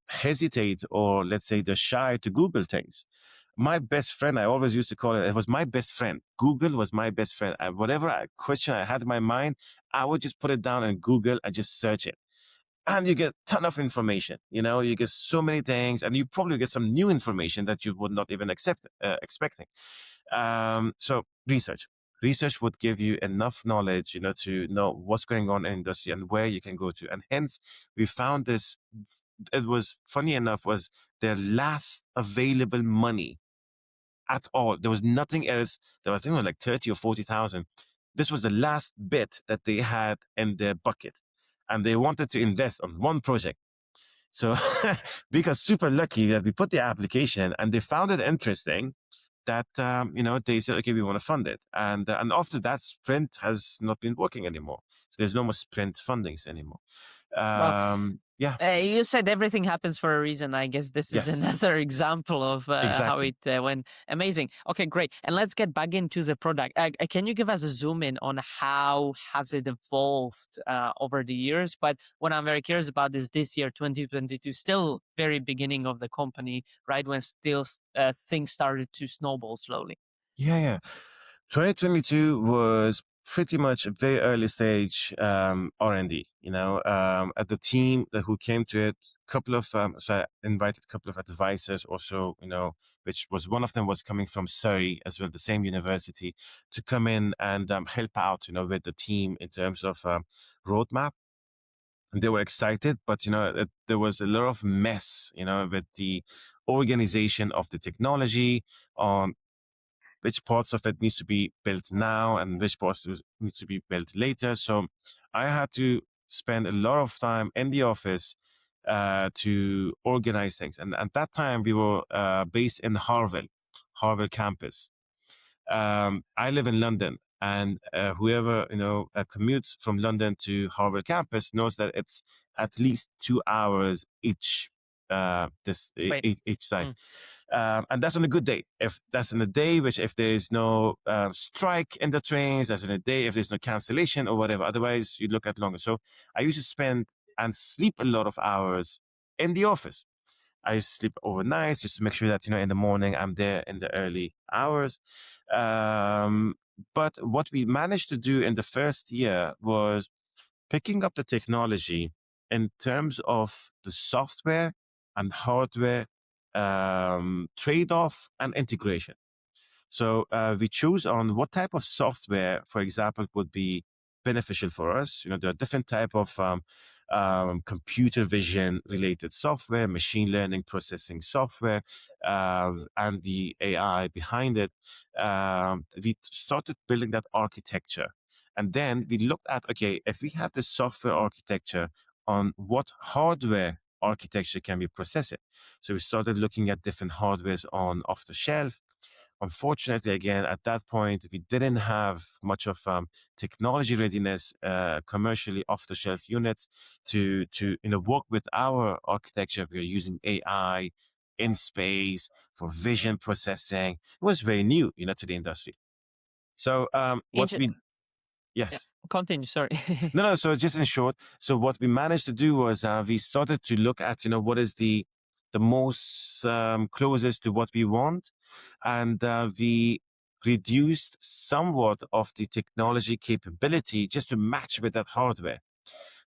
hesitate, or let's say they're shy to Google things. My best friend, I always used to call it was my best friend. Google was my best friend. Whatever question I had in my mind, I would just put it down on Google and just search it, and you get a ton of information. You get so many things, and you probably get some new information that you would not even expecting. So research would give you enough knowledge to know what's going on in industry and where you can go to. And hence we found this, it was funny enough, was their last available money at all. There was nothing else. There was, I think it was like 30 or 40,000. This was the last bit that they had in their bucket, and they wanted to invest on one project. So we got super lucky that we put the application and they found it interesting, that they said, okay, we want to fund it. And after that, Sprint has not been working anymore. So there's no more Sprint fundings anymore. Well, Yeah. you said everything happens for a reason. I guess this is Yes. another example of how Exactly. it went. Amazing. Okay, great. And let's get back into the product. Can you give us a zoom in on how has it evolved over the years? But what I'm very curious about is this year, 2022, still very beginning of the company, right? When still things started to snowball slowly. Yeah. 2022 was pretty much a very early stage R&D. At the team who came to it, couple of so I invited a couple of advisors also, which was, one of them was coming from Surrey as well, the same university, to come in and help out, with the team in terms of roadmap. And they were excited, but there was a lot of mess, with the organization of the technology on which parts of it needs to be built now and which parts needs to be built later. So I had to spend a lot of time in the office to organize things. And at that time, we were based in Harville campus. I live in London, and whoever commutes from London to Harvard campus knows that it's at least 2 hours each. Each side. Mm. And that's on a good day. If that's in a day if there's no strike in the trains, that's in a day if there's no cancellation or whatever. Otherwise, you look at longer. So I used to spend and sleep a lot of hours in the office. I used to sleep overnight just to make sure that in the morning I'm there in the early hours. But what we managed to do in the first year was picking up the technology in terms of the software and hardware trade-off and integration. So we choose on what type of software, for example, would be beneficial for us. There are different type of computer vision related software, machine learning processing software, and the AI behind it. We started building that architecture. And then we looked at, okay, if we have the software architecture, on what hardware architecture can we process it? So we started looking at different hardwares on off the shelf. Unfortunately, again, at that point, we didn't have much of technology readiness, commercially off-the-shelf units to work with our architecture. We are using AI in space for vision processing. It was very new, to the industry. So what we yes. Yeah. Continue. Sorry. No. So just in short, so what we managed to do was we started to look at what is the most closest to what we want, and we reduced somewhat of the technology capability just to match with that hardware.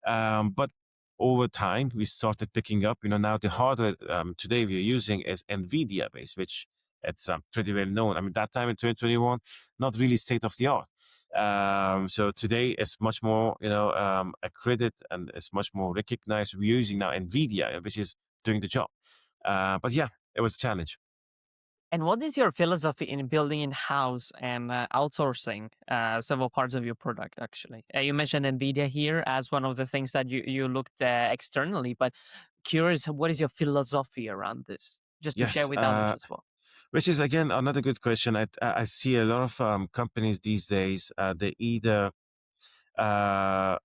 But over time, we started picking up. Now the hardware today we're using is NVIDIA based, which it's pretty well known. I mean, that time in 2021, not really state of the art. So today it's much more, accredited, and it's much more recognized. We're using now NVIDIA, which is doing the job. But yeah, it was a challenge. And what is your philosophy in building in-house and outsourcing several parts of your product, actually? You mentioned NVIDIA here as one of the things that you looked externally, but curious, what is your philosophy around this? Just to share Yes, with others as well. which is again another good question. I see a lot of companies these days. They either uh,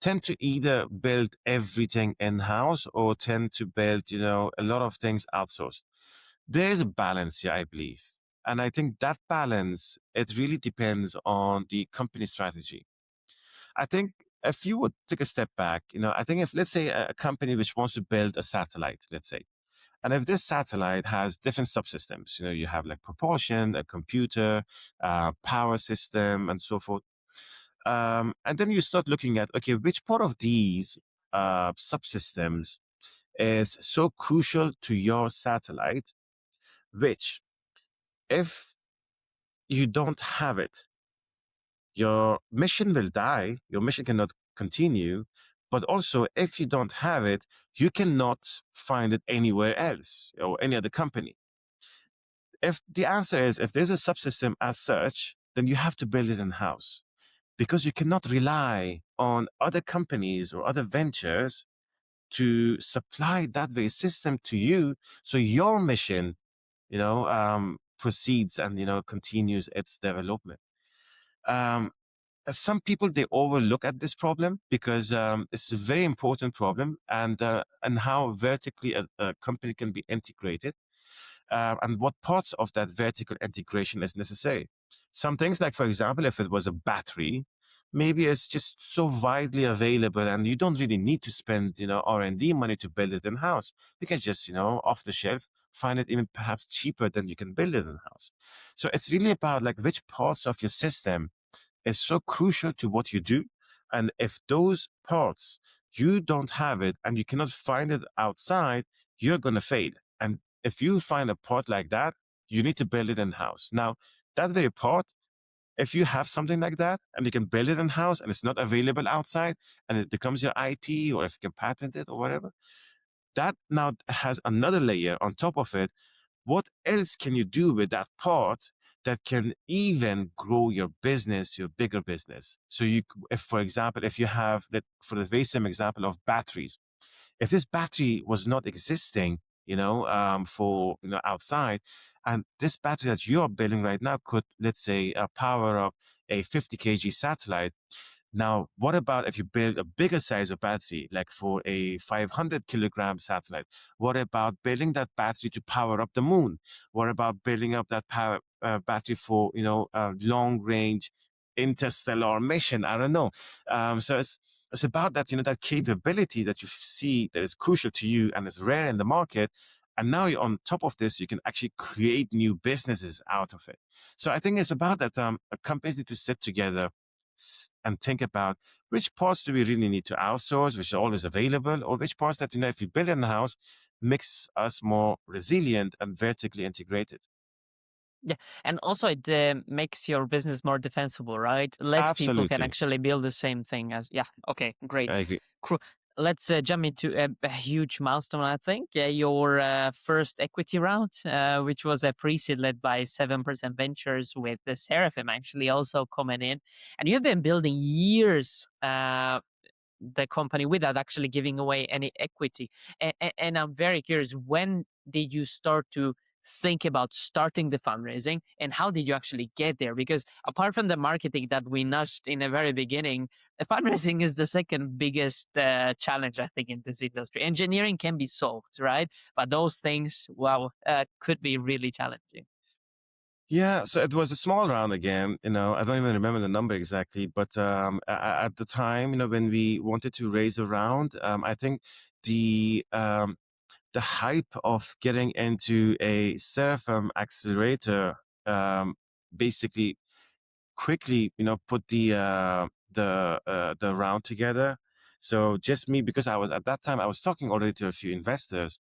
tend to either build everything in house or tend to build, a lot of things outsourced. There is a balance here, I believe, and I think that balance it really depends on the company strategy. I think if you would take a step back, I think if let's say a company which wants to build a satellite, let's say, and if this satellite has different subsystems, you have like propulsion, a computer, power system, and so forth. And then you start looking at, okay, which part of these subsystems is so crucial to your satellite, which if you don't have it, your mission will die, your mission cannot continue. But also, if you don't have it, you cannot find it anywhere else or any other company. If the answer is if there's a subsystem as such, then you have to build it in house because you cannot rely on other companies or other ventures to supply that very system to you. So your mission, proceeds and, continues its development. Um, some people they overlook at this problem because it's a very important problem and how vertically a company can be integrated and what parts of that vertical integration is necessary. Some things, like for example, if it was a battery, maybe it's just so widely available, and you don't really need to spend, R&D money to build it in house. You can just, off the shelf, find it even perhaps cheaper than you can build it in house. So it's really about like which parts of your system is so crucial to what you do, and if those parts you don't have it and you cannot find it outside, you're going to fail. And if you find a part like that, you need to build it in house. Now, that very part, if you have something like that and you can build it in house and it's not available outside and it becomes your IP, or if you can patent it or whatever, that now has another layer on top of it. What else can you do with that part that can even grow your business to a bigger business? So if for example, if you have that, for the very same example of batteries, if this battery was not existing, for outside, and this battery that you're building right now could, let's say, power up a 50 kg satellite. Now, what about if you build a bigger size of battery, like for a 500 kilogram satellite? What about building that battery to power up the moon? What about building up that power battery for long range interstellar mission? I don't know. So it's about that that capability that you see that is crucial to you and is rare in the market. And now you're on top of this, you can actually create new businesses out of it. So I think it's about that companies need to sit together and think about which parts do we really need to outsource, which are always available, or which parts that, if we build in the house, makes us more resilient and vertically integrated. Yeah, and also it makes your business more defensible, right? Less people can Absolutely. actually build the same thing as. Yeah, okay, great. I agree. Let's jump into a huge milestone, I think. Your first equity round, which was a pre-seed led by 7% Ventures with the Seraphim actually also coming in. And you've been building years the company without actually giving away any equity. And I'm very curious, when did you start to think about starting the fundraising, and how did you actually get there? Because apart from the marketing that we nudged in the very beginning, the fundraising is the second biggest challenge, I think, in this industry. Engineering can be solved, right? But those things, wow, could be really challenging. Yeah, so it was a small round again. I don't even remember the number exactly, but at the time, when we wanted to raise a round, I think the hype of getting into a Seraphim accelerator basically quickly, put the round together. So just me, because I was at that time I was talking already to a few investors,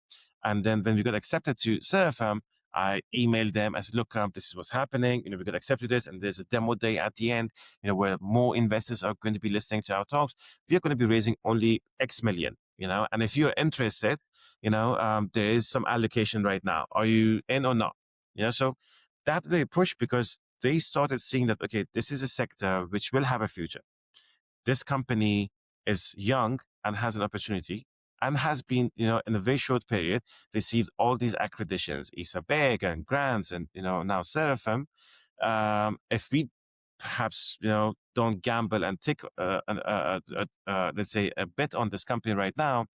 and then when we got accepted to Seraphim, I emailed them. I said, "Look, this is what's happening. We got accepted this, and there's a demo day at the end. Where more investors are going to be listening to our talks. We are going to be raising only X million. And if you're interested, there is some allocation right now. Are you in or not?" So that they pushed because they started seeing that, okay, this is a sector which will have a future. This company is young and has an opportunity and has been, in a very short period, received all these accreditations, ESA Beg and grants, and, now Seraphim. If we perhaps, don't gamble and take, let's say, a bet on this company right now,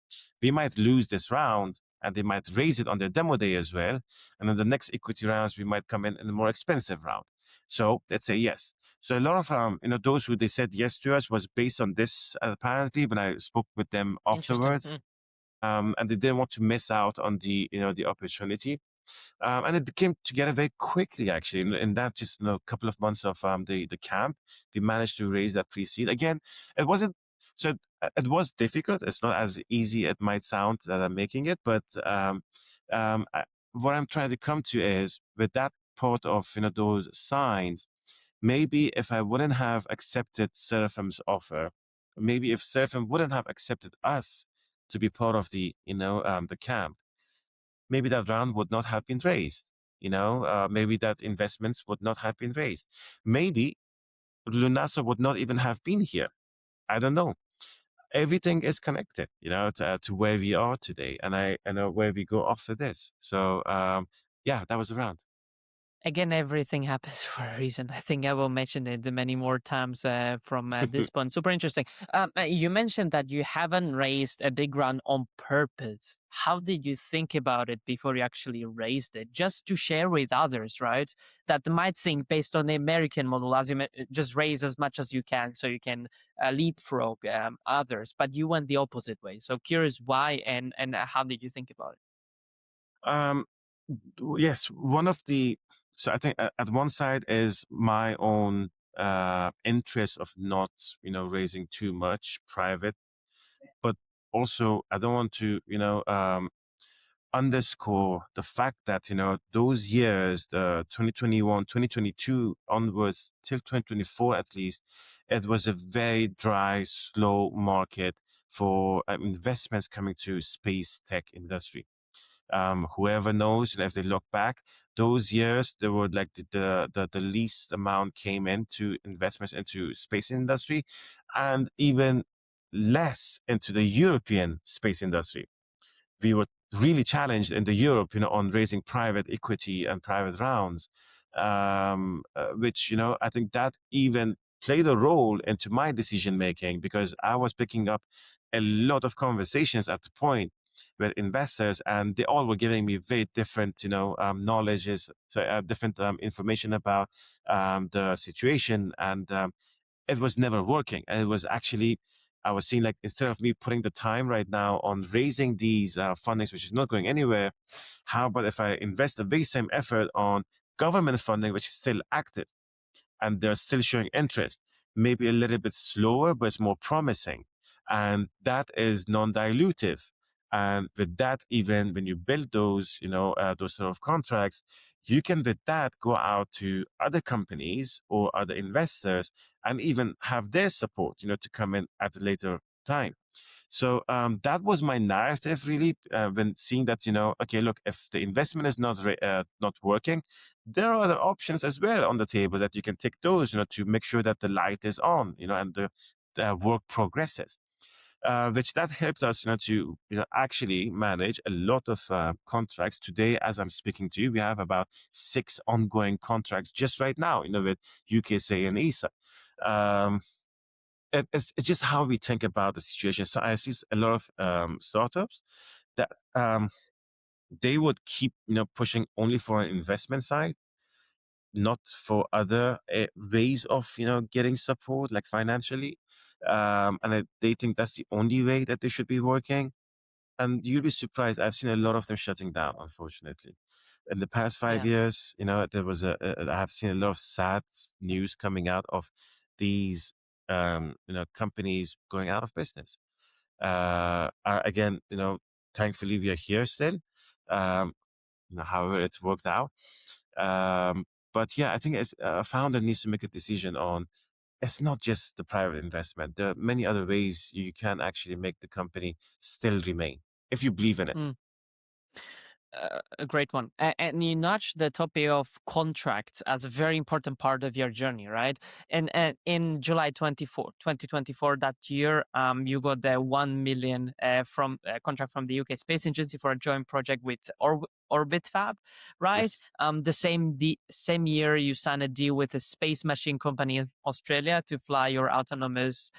we might lose this round and they might raise it on their demo day as well. And then the next equity rounds, we might come in a more expensive round. So let's say yes. So a lot of those who they said yes to us was based on this. Apparently, when I spoke with them Interesting. afterwards, and they didn't want to miss out on the opportunity. And it came together very quickly, actually. In that just couple of months of the camp, we managed to raise that pre-seed. Again, it wasn't so. It was difficult. It's not as easy it might sound that I'm making it, but what I'm trying to come to is with that part of those signs. Maybe if I wouldn't have accepted Seraphim's offer, maybe if Seraphim wouldn't have accepted us to be part of the camp, maybe that round would not have been raised. Maybe that investments would not have been raised. Maybe Lunasa would not even have been here. I don't know. Everything is connected, to where we are today, and I know where we go after this. So, yeah, that was the round. Again, everything happens for a reason. I think I will mention it many more times from this point. Super interesting. You mentioned that you haven't raised a big round on purpose. How did you think about it before you actually raised it? Just to share with others, right? That might think based on the American model, as just raise as much as you can so you can leapfrog others. But you went the opposite way. So curious why and how did you think about it? Um, yes, so I think at one side is my own interest of not, raising too much private, but also I don't want to, underscore the fact that, those years, the 2021, 2022 onwards till 2024 at least, it was a very dry, slow market for investments coming to space tech industry. Whoever knows, if they look back, those years there were like the least amount came into investments into space industry, and even less into the European space industry. We were really challenged in the Europe, on raising private equity and private rounds, which, I think that even played a role into my decision making because I was picking up a lot of conversations at the point with investors, and they all were giving me very different, knowledges, so different information about the situation, and it was never working. And it was actually, I was seeing like instead of me putting the time right now on raising these fundings, which is not going anywhere, how about if I invest the very same effort on government funding, which is still active and they're still showing interest, maybe a little bit slower, but it's more promising. And that is non-dilutive. And with that, even when you build those sort of contracts, you can with that go out to other companies or other investors and even have their support, to come in at a later time. So that was my narrative, really, when seeing that, okay, look, if the investment is not working, there are other options as well on the table that you can take those, to make sure that the light is on, and the work progresses. Which that helped us, to actually manage a lot of contracts. Today, as I'm speaking to you, we have about 6 ongoing contracts just right now, with UKSA and ESA. Um, it's just how we think about the situation. So I see a lot of startups that they would keep pushing only for an investment side, not for other ways of getting support like financially, they think that's the only way that they should be working. And you'd be surprised. I've seen a lot of them shutting down, unfortunately. In the past five Yeah. years, there was I have seen a lot of sad news coming out of these, companies going out of business. Again, thankfully we are here still. Um, however, it's worked out. But yeah, I think a founder needs to make a decision on. It's not just the private investment. There are many other ways you can actually make the company still remain if you believe in it. Mm. A great one. And you notched the topic of contracts as a very important part of your journey, right? And in July 2024, that year, you got the 1 million from contract from the UK Space Agency for a joint project with Orbit Fab, right? Yes. The same year, you signed a deal with a space machine company in Australia to fly your autonomous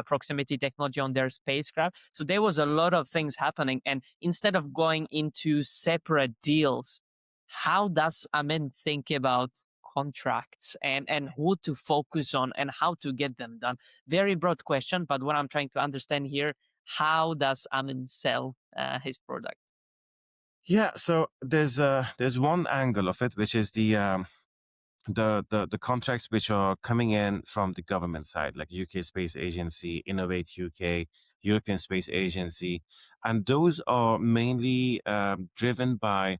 proximity technology on their spacecraft. So there was a lot of things happening. And instead of going into separate deals, how does Amin think about contracts and who to focus on and how to get them done? Very broad question, but what I'm trying to understand here, how does Amin sell his product? Yeah, so there's one angle of it, which is the contracts which are coming in from the government side, like UK Space Agency, Innovate UK, European Space Agency, and those are mainly driven by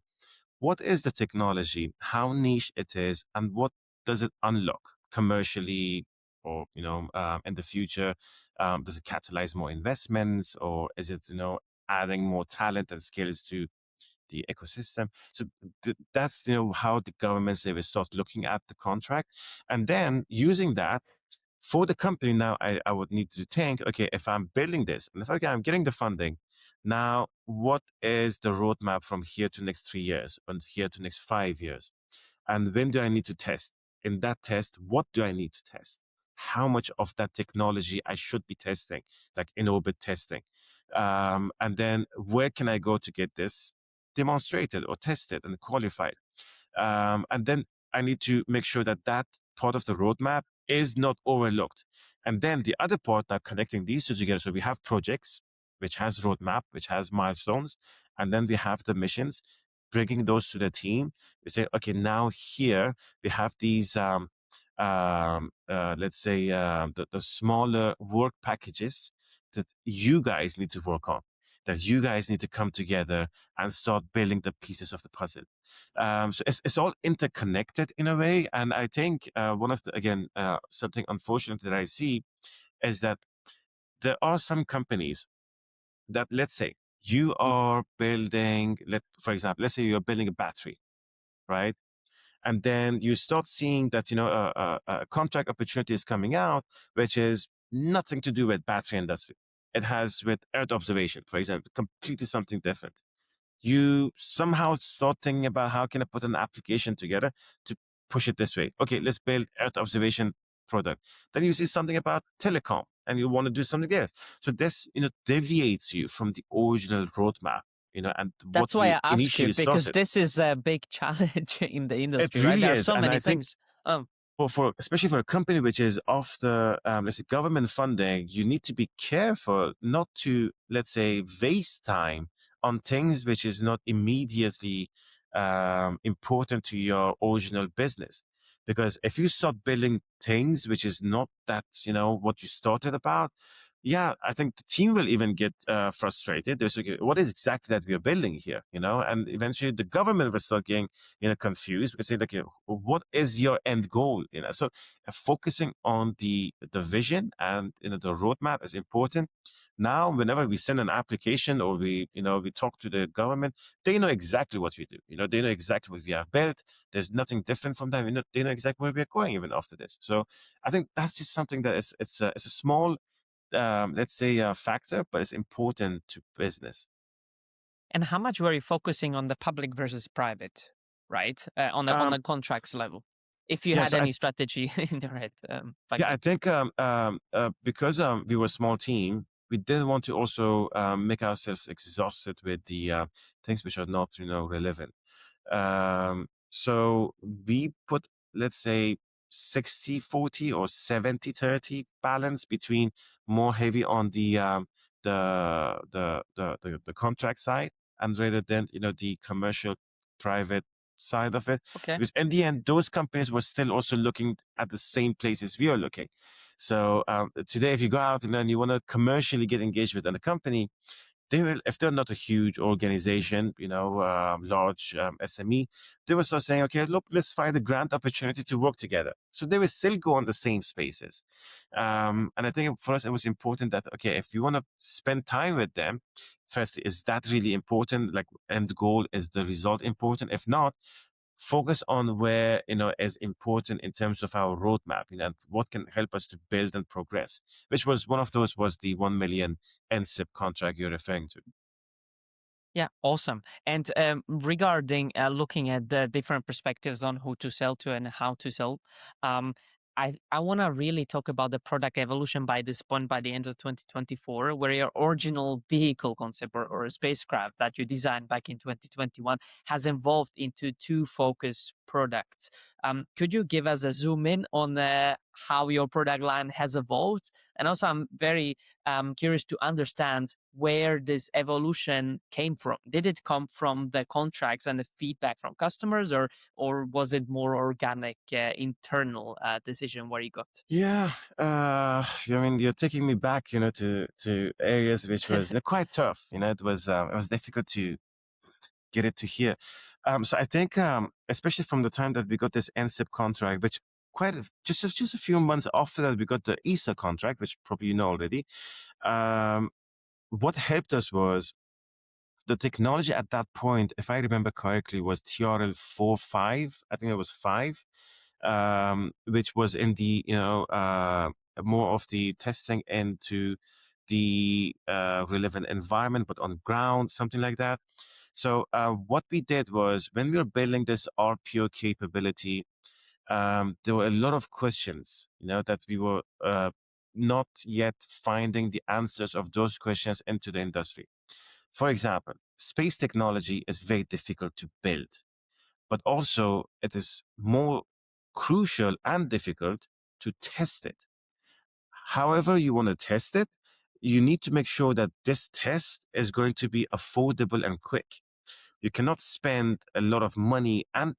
what is the technology, how niche it is, and what does it unlock commercially, or in the future, does it catalyze more investments, or is it adding more talent and skills to the ecosystem. So that's how the governments they will start looking at the contract, and then using that for the company. Now I would need to think, okay, if I'm building this, and if okay, I'm getting the funding, now what is the roadmap from here to next 3 years and here to next 5 years? And when do I need to test? In that test, what do I need to test? How much of that technology I should be testing, like in orbit testing? And then where can I go to get this demonstrated or tested and qualified? And then I need to make sure that that part of the roadmap is not overlooked. And then the other part, now connecting these two together. So we have projects, which has roadmap, which has milestones, and then we have the missions, bringing those to the team. We say, okay, now here we have these, let's say, the smaller work packages that you guys need to work on, that you guys need to come together and start building the pieces of the puzzle. So it's all interconnected in a way. And I think one of the, again, something unfortunate that I see is that there are some companies that, let's say, you are building, for example, let's say you're building a battery, right? And then you start seeing that, a contract opportunity is coming out, which is nothing to do with battery industry. It has with Earth observation, for example, completely something different. You somehow start thinking about how can I put an application together to push it this way. Okay, let's build Earth observation product. Then you see something about telecom and you want to do something else. So this, deviates you from the original roadmap, and what That's why you I ask you, initially because started. this is a big challenge in the It industry, right? really There are is. so And many I think things. Um, for especially for a company which is after let's say government funding, you need to be careful not to, let's say, waste time on things which is not immediately important to your original business. Because if you start building things which is not that what you started about, yeah, I think the team will even get frustrated. There's okay, what is exactly that we are building here, and eventually the government will start getting confused because they like, what is your end goal? So focusing on the vision and the roadmap is important. Now, whenever we send an application or we talk to the government, they know exactly what we do. They know exactly what we have built. There's nothing different from them. They know exactly where we're going even after this. So I think that's just something that it's a small let's say a factor, but it's important to business. and how much were you focusing on the public versus private, right? On Um, the contracts level, if you yeah, had so any strategy in your head back I then. think because we were a small team, we didn't want to also make ourselves exhausted with the things which are not relevant. So we put, let's say, 60-40 or 70-30 balance between more heavy on the contract side and rather than the commercial private side of it, Okay. because in the end those companies were still also looking at the same places we are looking. So today if you go out and then you want to commercially get engaged with a company, they will, if they're not a huge organization, large SME, they will start saying, okay, look, let's find a grant opportunity to work together. So they will still go on the same spaces. And I think for us, it was important that, okay, if you want to spend time with them, firstly, is that really important? Like, end goal, is the result important? If not, focus on where, is important in terms of our roadmap, and what can help us to build and progress, which was one of those was the 1 million NSIP contract you're referring to. Yeah, awesome. And regarding looking at the different perspectives on who to sell to and how to sell, um, I want to really talk about the product evolution by this point, by the end of 2024, where your original vehicle concept or a spacecraft that you designed back in 2021 has evolved into two focus products. Could you give us a zoom in on how your product line has evolved? And also, I'm very curious to understand where this evolution came from. Did it come from the contracts and the feedback from customers, or was it more organic, internal decision where you got? Yeah, I mean, you're taking me back, to areas which was quite tough. It was difficult to get it to here. So I think, especially from the time that we got this NSIP contract, which just a few months after that, we got the ESA contract, which probably you know already. Um, what helped us was the technology at that point, if I remember correctly, was TRL 4.5. I think it was 5, which was in the, more of the testing into the relevant environment, but on ground, something like that. So what we did was, when we were building this RPO capability, there were a lot of questions, that we were not yet finding the answers of those questions into the industry. For example, space technology is very difficult to build, but also it is more crucial and difficult to test it. However you want to test it, you need to make sure that this test is going to be affordable and quick. You cannot spend a lot of money and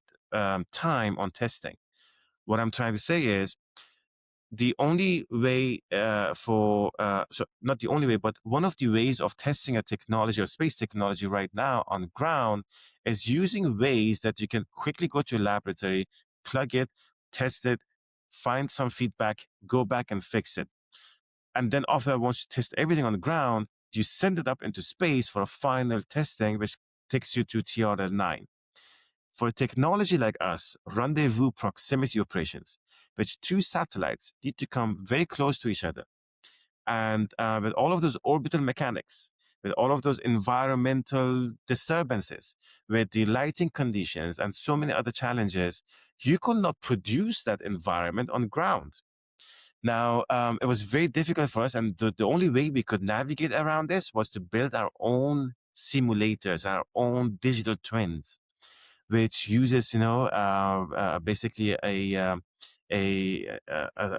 time on testing. What I'm trying to say is, the only way so not the only way, but one of the ways of testing a technology or space technology right now on ground is using ways that you can quickly go to a laboratory, plug it, test it, find some feedback, go back and fix it. And then after, once you test everything on the ground, you send it up into space for a final testing, which takes you to TRL9. For a technology like us, rendezvous proximity operations, which two satellites need to come very close to each other, and with all of those orbital mechanics, with all of those environmental disturbances, with the lighting conditions and so many other challenges, you could not produce that environment on ground. Now, it was very difficult for us, and the only way we could navigate around this was to build our own simulators, our own digital twins, which uses, basically a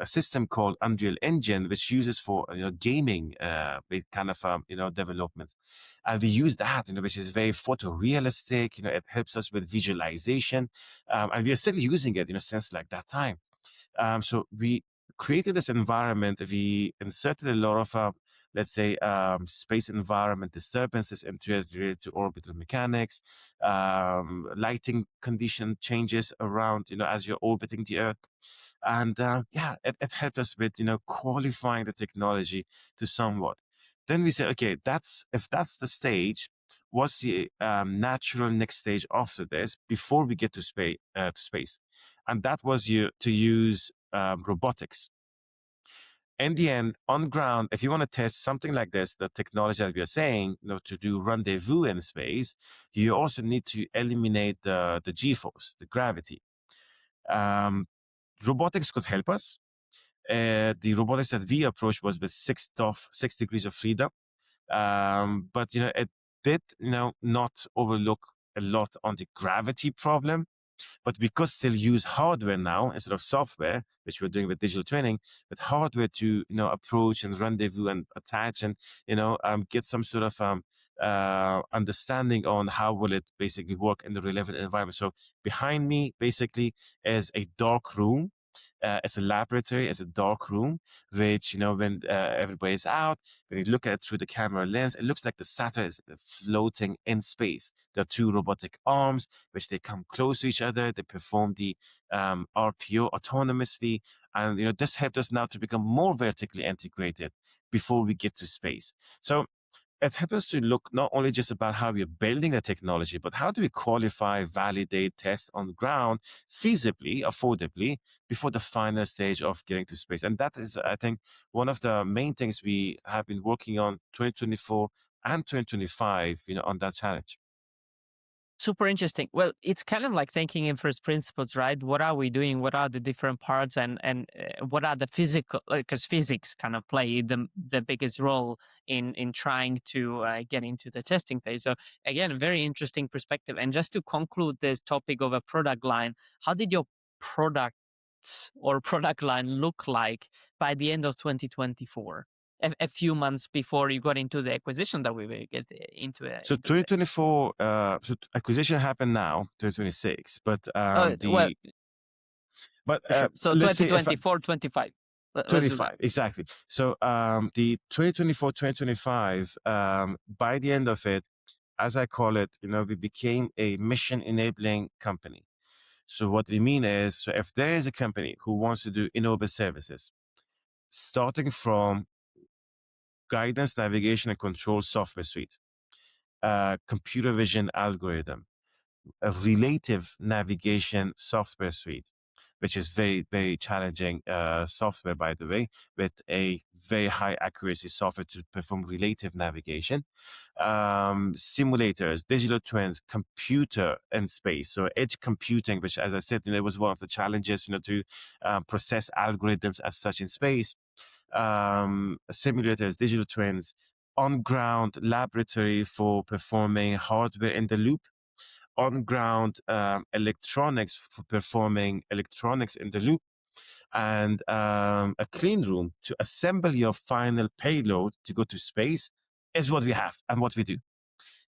system called Unreal Engine, which uses for gaming kind of development, and we use that, which is very photorealistic. It helps us with visualization, and we are still using it, since like that time. So we created this environment. We inserted a lot of, let's say, space environment disturbances into it related to orbital mechanics, lighting condition changes around, as you're orbiting the Earth. And yeah, it helped us with, qualifying the technology to somewhat. Then we say, okay, if that's the stage, what's the natural next stage after this before we get to space? And that was to use robotics. In the end, on ground, if you want to test something like this, the technology that we are saying, to do rendezvous in space, you also need to eliminate the G-force, the gravity. Um, Robotics could help us. The robotics that we approached was with 6 degrees of freedom. But it did not overlook a lot on the gravity problem. But we could still use hardware now instead of software, which we're doing with digital training, with hardware to approach and rendezvous and attach and get some sort of understanding on how will it basically work in the relevant environment. So behind me basically is a dark room. It's a laboratory, it's a dark room, which, when everybody's out, when you look at it through the camera lens, it looks like the satellite is floating in space. There are two robotic arms, which they come close to each other. They perform the RPO autonomously. And, this helped us now to become more vertically integrated before we get to space. So it helps us to look not only just about how we're building the technology, but how do we qualify, validate, test on the ground feasibly, affordably before the final stage of getting to space. And that is, I think, one of the main things we have been working on 2024 and 2025, on that challenge. Super interesting. Well, it's kind of like thinking in first principles, right? What are we doing? What are the different parts, and what are the physical? Because physics kind of play the biggest role in trying to get into the testing phase. So again, a very interesting perspective. And just to conclude this topic of a product line, how did your products or product line look like by the end of 2024? A few months before you got into the acquisition that we will get into. So 2024, so acquisition happened now, 2026, but Well, but sure. So let's say if 2024, 25. Let's do that. 25, exactly. So the 2024, 2025, by the end of it, as I call it, we became a mission enabling company. So what we mean is, so if there is a company who wants to do in-orbit services, starting from guidance, navigation, and control software suite, computer vision algorithm, a relative navigation software suite, which is very, very challenging software, by the way, with a very high accuracy software to perform relative navigation. Simulators, digital twins, computer and space. So edge computing, which, as I said, was one of the challenges, to process algorithms as such in space. Simulators, digital twins, on-ground laboratory for performing hardware in the loop, on-ground electronics for performing electronics in the loop, and a clean room to assemble your final payload to go to space is what we have and what we do.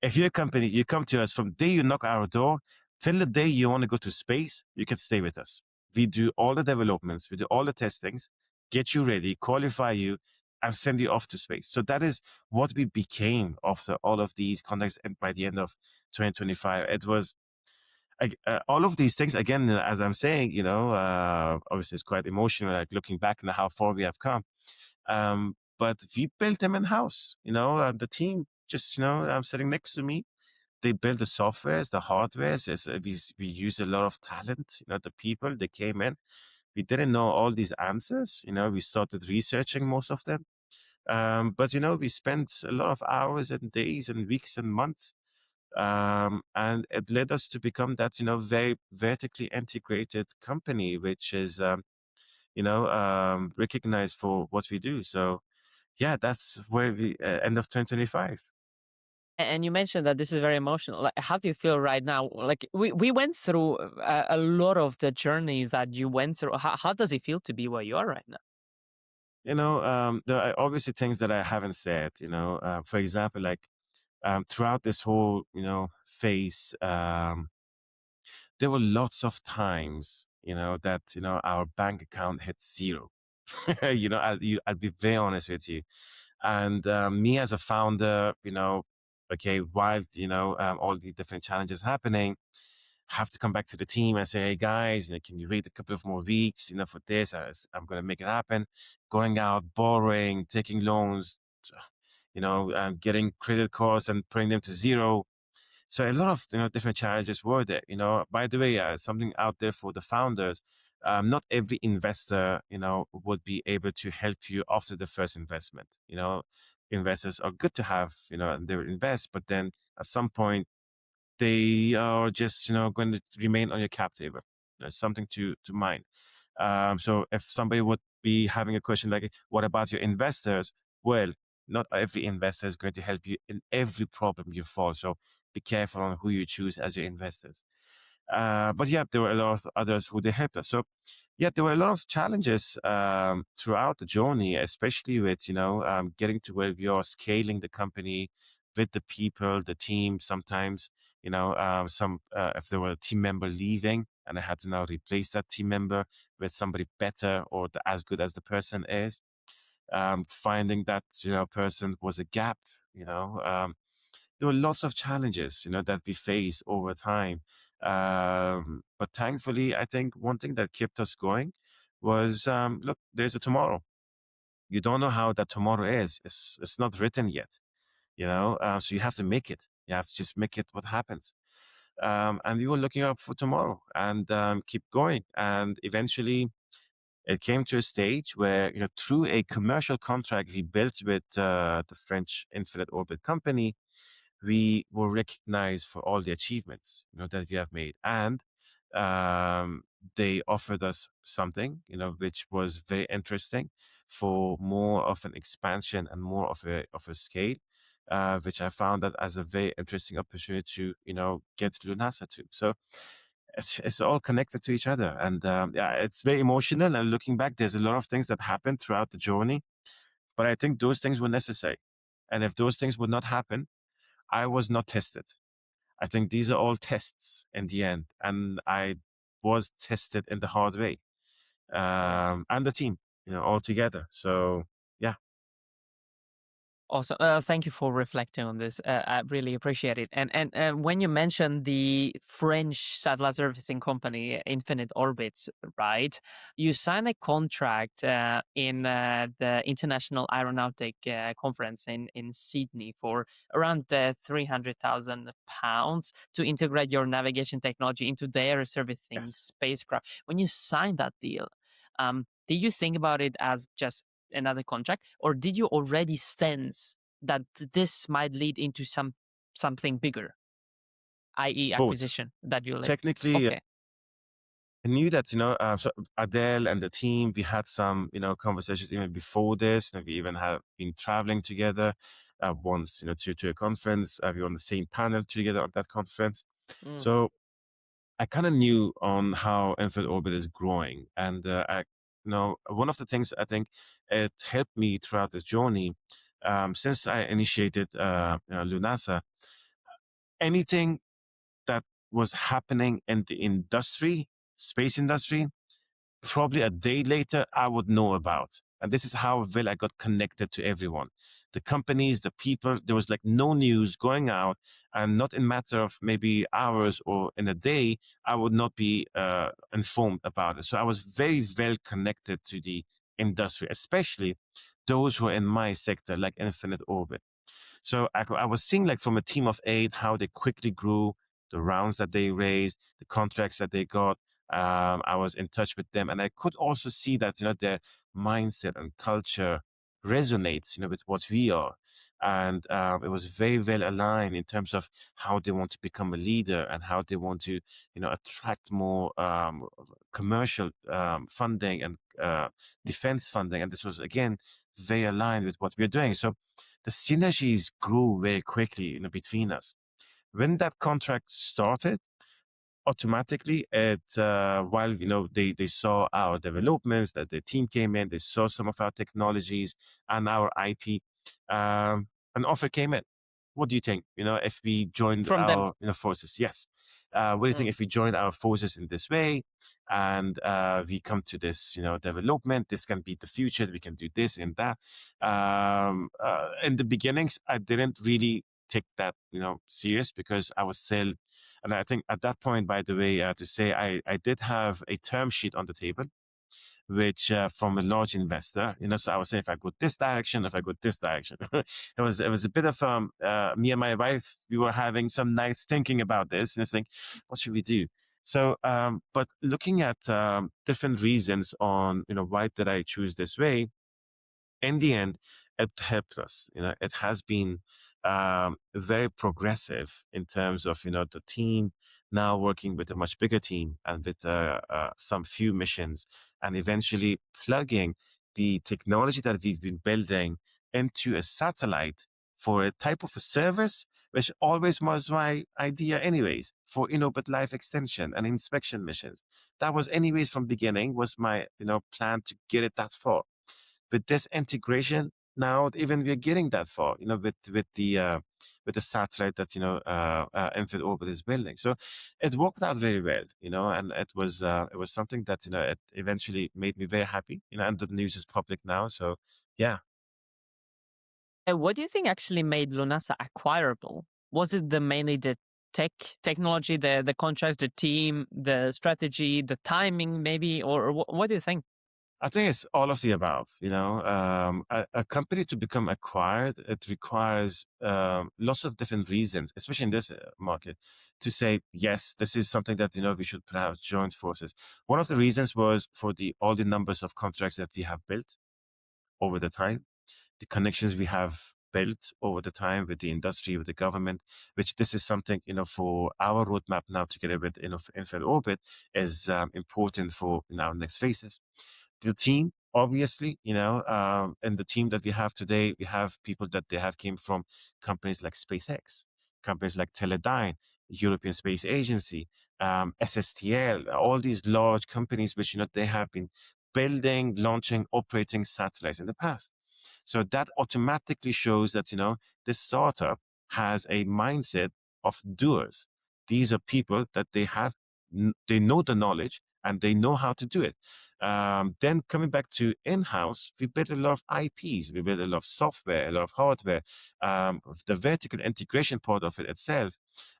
If you're a company, you come to us from the day you knock our door till the day you want to go to space, you can stay with us. We do all the developments, we do all the testings, get you ready, qualify you, and send you off to space. So that is what we became after all of these contacts. And by the end of 2025, it was all of these things. Again, as I'm saying, obviously it's quite emotional, like looking back on how far we have come. But we built them in house. The team just, sitting next to me, they built the softwares, the hardwares. We use a lot of talent. The people, they came in. We didn't know all these answers. We started researching most of them. But we spent a lot of hours and days and weeks and months, and it led us to become that very vertically integrated company, which is recognized for what we do. So yeah, that's where we end of 2025. And you mentioned that this is very emotional. Like, how do you feel right now? Like, we went through a lot of the journey that you went through. How does it feel to be where you are right now? There are obviously things that I haven't said. For example, like throughout this whole phase, there were lots of times that our bank account hit zero. I'll be very honest with you. And me as a founder, okay, while all the different challenges happening, have to come back to the team and say, hey guys, can you wait a couple of more weeks for this? I'm going to make it happen. Going out, borrowing, taking loans, getting credit cards and putting them to zero. So a lot of different challenges were there. By the way, something out there for the founders. Not every investor would be able to help you after the first investment. Investors are good to have, and they will invest, but then at some point they are just going to remain on your cap table. Something to mind. So if somebody would be having a question like, what about your investors? Well, not every investor is going to help you in every problem you fall. So be careful on who you choose as your investors. But yeah, there were a lot of others who they helped us. So yeah, there were a lot of challenges throughout the journey, especially with getting to where we are, scaling the company with the people, the team. Sometimes some if there were a team member leaving, and I had to now replace that team member with somebody better or as good as the person is. Finding that person was a gap. There were lots of challenges that we faced over time. But thankfully, I think one thing that kept us going was look, there's a tomorrow. You don't know how that tomorrow is. It's not written yet. So you have to make it. You have to just make it what happens. And we were looking up for tomorrow and keep going. And eventually, it came to a stage where, through a commercial contract we built with the French Infinite Orbit company, we were recognized for all the achievements, that we have made. And um, they offered us something, which was very interesting for more of an expansion and more of a scale, which I found that as a very interesting opportunity to, get Lunasa to. So it's all connected to each other. And yeah, it's very emotional. And looking back, there's a lot of things that happened throughout the journey, but I think those things were necessary. And if those things would not happen, I was not tested. I think these are all tests in the end. And I was tested in the hard way. And the team, all together. So yeah. Awesome. Thank you for reflecting on this. I really appreciate it. And when you mentioned the French satellite servicing company, Infinite Orbits, right? You signed a contract in the International Aeronautic Conference in Sydney for around £300,000 to integrate your navigation technology into their servicing Yes. spacecraft. When you signed that deal, did you think about it as just another contract, or did you already sense that this might lead into something bigger, i.e. Both. acquisition that you like? Technically, Okay. I knew that, so Adele and the team, we had some, conversations even before this. We even have been traveling together once, to a conference. We were on the same panel together at that conference. Mm. So I kind of knew on how Infinite Orbit is growing. And one of the things I think it helped me throughout this journey, since I initiated Lunasa, anything that was happening in the industry, space industry, probably a day later, I would know about. And this is how well I got connected to everyone. The companies, the people, there was like no news going out, and not in matter of maybe hours or in a day, I would not be informed about it. So I was very well connected to the industry, especially those who are in my sector, like Infinite Orbit. So I was seeing like from a team of 8 how they quickly grew, the rounds that they raised, the contracts that they got. I was in touch with them, and I could also see that their mindset and culture resonates with what we are, and it was very well aligned in terms of how they want to become a leader and how they want to attract more commercial funding and defense funding, and this was again very aligned with what we're doing. So the synergies grew very quickly between us. When that contract started, automatically while they saw our developments, that the team came in, they saw some of our technologies and our IP, an offer came in. What do you think, if we joined From them. our forces? Yes. What do you think if we joined our forces in this way, and we come to this development? This can be the future. We can do this and that. In the beginnings, I didn't really take that serious, because I was still, and I think at that point, by the way, to say I did have a term sheet on the table, which from a large investor, so I was saying if I go this direction, if I go this direction, it was a bit of me and my wife, we were having some nights thinking about this, and it's like, what should we do? So, but looking at different reasons on why did I choose this way, in the end, it helped us. It has been very progressive in terms of the team now working with a much bigger team and with some few missions, and eventually plugging the technology that we've been building into a satellite for a type of a service, which always was my idea, anyways, for in-orbit life extension and inspection missions. That was, anyways, from beginning was my plan to get it that far. With this integration, now even we're getting that far, with the satellite that Infinite Orbit is building. So it worked out very well, and it was something that it eventually made me very happy, and the news is public now. So yeah. What do you think actually made Lunasa acquirable? Was it mainly the technology, the contracts, the team, the strategy, the timing, maybe, or what do you think? I think it's all of the above. A company to become acquired, it requires lots of different reasons, especially in this market, to say yes, this is something that we should perhaps join forces. One of the reasons was for the all the numbers of contracts that we have built over the time, the connections we have built over the time with the industry, with the government, which this is something, for our roadmap now together with Infrared Orbit is important for our next phases. The team, obviously, and the team that we have today, we have people that they have came from companies like SpaceX, companies like Teledyne, European Space Agency, SSTL, all these large companies which, they have been building, launching, operating satellites in the past. So that automatically shows that, this startup has a mindset of doers. These are people that they know the knowledge and they know how to do it. Then coming back to in-house, we built a lot of IPs, we built a lot of software, a lot of hardware, the vertical integration part of it itself.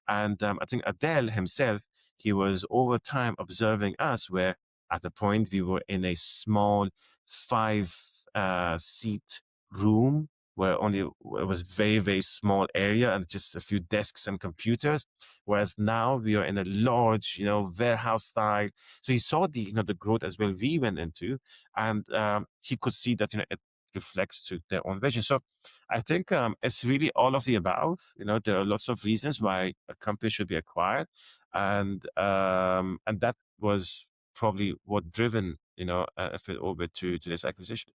And I think Adele himself, he was over time observing us where at a point we were in a small five seat room where only it was very, very small area and just a few desks and computers. Whereas now we are in a large, warehouse style. So he saw the growth as well we went into, and he could see that, it reflects to their own vision. So I think it's really all of the above. There are lots of reasons why a company should be acquired, and that was probably what driven, Fit Orbit to this acquisition.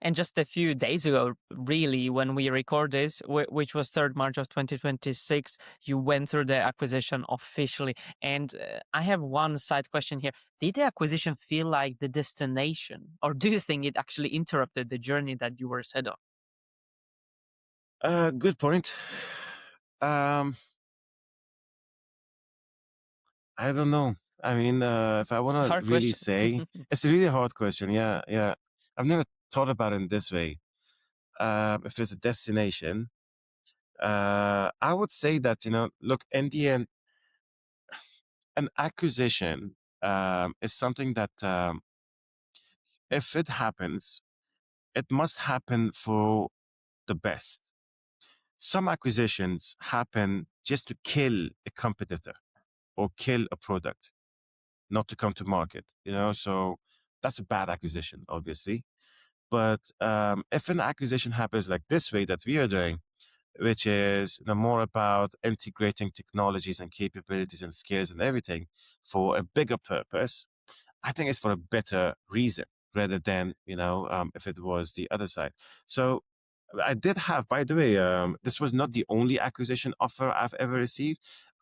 And just a few days ago, really, when we record this, which was 3rd March of 2026, you went through the acquisition officially. And I have one side question here. Did the acquisition feel like the destination, or do you think it actually interrupted the journey that you were set on? Good point. Um, I don't know. I mean, if I want to Hard really question. say, it's a really hard question. Yeah, yeah. I've never thought about it in this way. If there's a destination, I would say that, look, in the end, an acquisition is something that if it happens, it must happen for the best. Some acquisitions happen just to kill a competitor or kill a product, not to come to market, so that's a bad acquisition, obviously. But if an acquisition happens like this way that we are doing, which is more about integrating technologies and capabilities and skills and everything for a bigger purpose, I think it's for a better reason rather than, if it was the other side. So I did have, by the way, this was not the only acquisition offer I've ever received.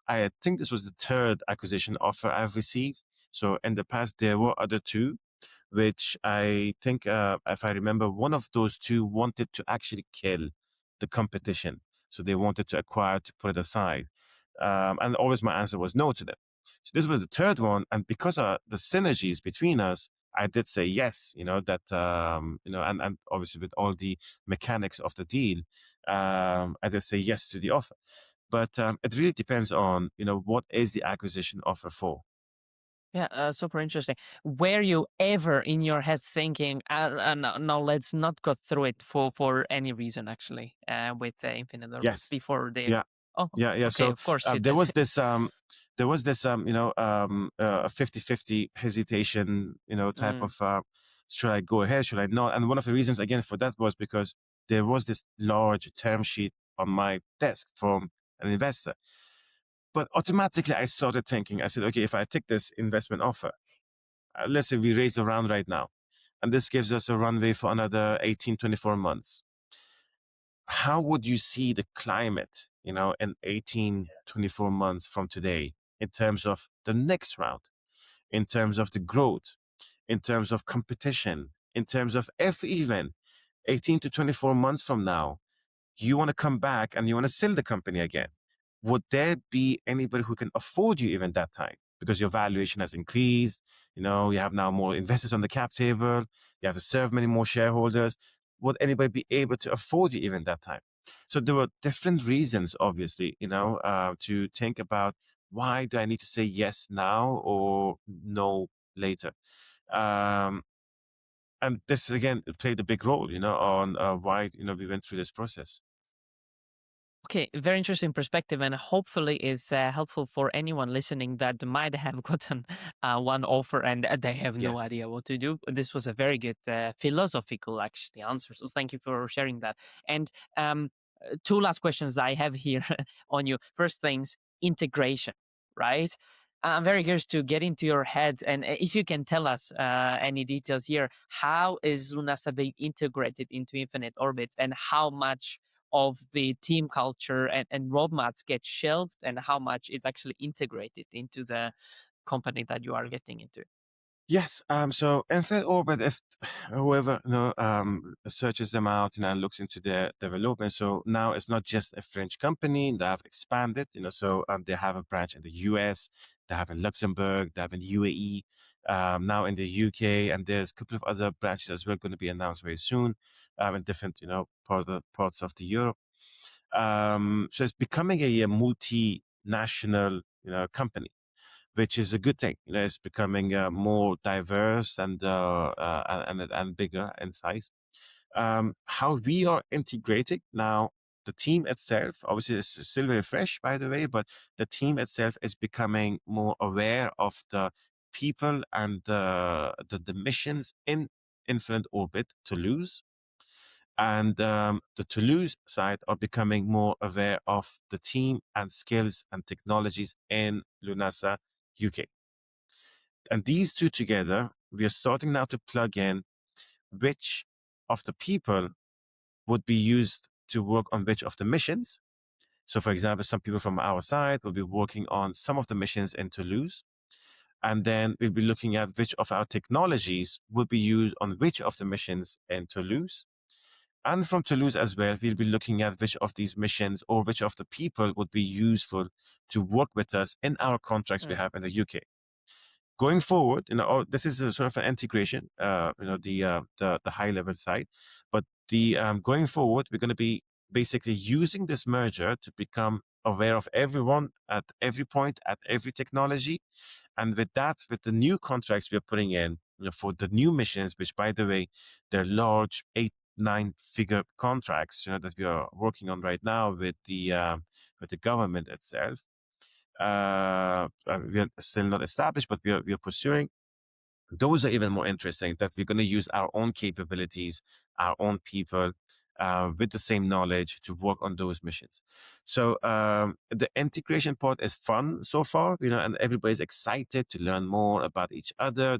I think this was the third acquisition offer I've received. So in the past, there were other two, which I think, if I remember, one of those two wanted to actually kill the competition. So they wanted to acquire to put it aside. And always my answer was no to them. So this was the third one. And because of the synergies between us, I did say yes, and obviously with all the mechanics of the deal, I did say yes to the offer. But it really depends on, what is the acquisition offer for? Yeah, super interesting. Were you ever in your head thinking, no, no, let's not go through it for any reason, actually, with Infinite Orbit Yes. before they. Yeah. Oh, Yeah, yeah. okay, So of course. there was this, a 50-50 hesitation, type Mm. of, should I go ahead? Should I not? And one of the reasons again for that was because there was this large term sheet on my desk from an investor. But automatically I started thinking, I said, okay, if I take this investment offer, let's say we raise the round right now, and this gives us a runway for another 18, 24 months. How would you see the climate, in 18, 24 months from today in terms of the next round, in terms of the growth, in terms of competition, in terms of every event, 18 to 24 months from now, you want to come back and you want to sell the company again, would there be anybody who can afford you even that time? Because your valuation has increased, you have now more investors on the cap table, you have to serve many more shareholders. Would anybody be able to afford you even that time? So there were different reasons, obviously, to think about why do I need to say yes now or no later. Um, and this again played a big role, on why we went through this process. Okay, very interesting perspective, and hopefully is helpful for anyone listening that might have gotten one offer and they have no Yes. idea what to do. This was a very good philosophical, actually, answer. So thank you for sharing that. And two last questions I have here on you. First things, integration, right? I'm very curious to get into your head, and if you can tell us any details here, how is Lunasa being integrated into Infinite Orbits, and how much of the team culture and roadmaps get shelved, and how much is actually integrated into the company that you are getting into? Yes. So Infinite Orbit, if whoever searches them out, and looks into their development. So now it's not just a French company. They have expanded. So they have a branch in the US, they have in Luxembourg, they have in UAE, now in the UK, and there's a couple of other branches as well going to be announced very soon, in different parts of the Europe. So it's becoming a multinational company, which is a good thing. It's becoming more diverse and bigger in size. How we are integrating now, the team itself, obviously, is still very fresh, by the way, but the team itself is becoming more aware of the people and the missions in Infinite Orbit Toulouse. And the Toulouse side are becoming more aware of the team and skills and technologies in Lunasa UK. And these two together, we are starting now to plug in which of the people would be used to work on which of the missions. So, for example, some people from our side will be working on some of the missions in Toulouse. And then we'll be looking at which of our technologies will be used on which of the missions in Toulouse. And from Toulouse as well, we'll be looking at which of these missions or which of the people would be useful to work with us in our contracts we Mm. have in the UK. Going forward, this is a sort of an integration, the high level side, but the going forward, we're going to be basically using this merger to become aware of everyone at every point, at every technology, and with that, with the new contracts we're putting in, for the new missions, which by the way, they're large 8-9 figure contracts, that we are working on right now with the government itself. We are still not established, but we are pursuing. Those are even more interesting, that we're going to use our own capabilities, our own people, with the same knowledge to work on those missions. So the integration part is fun so far, and everybody's excited to learn more about each other.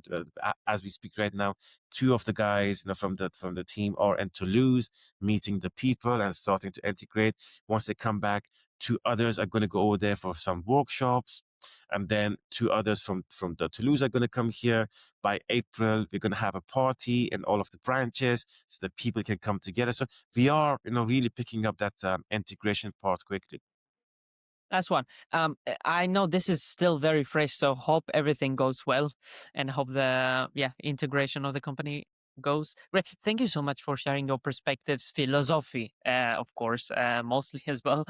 As we speak right now, two of the guys, from the team are in Toulouse, meeting the people and starting to integrate. Once they come back, two others are going to go over there for some workshops, and then two others from the Toulouse are going to come here. By April, we're going to have a party in all of the branches so that people can come together. So we are, really picking up that integration part quickly. That's one. I know this is still very fresh, so hope everything goes well, and hope the integration of the company goes. Great. Thank you so much for sharing your perspectives, philosophy, of course, mostly as well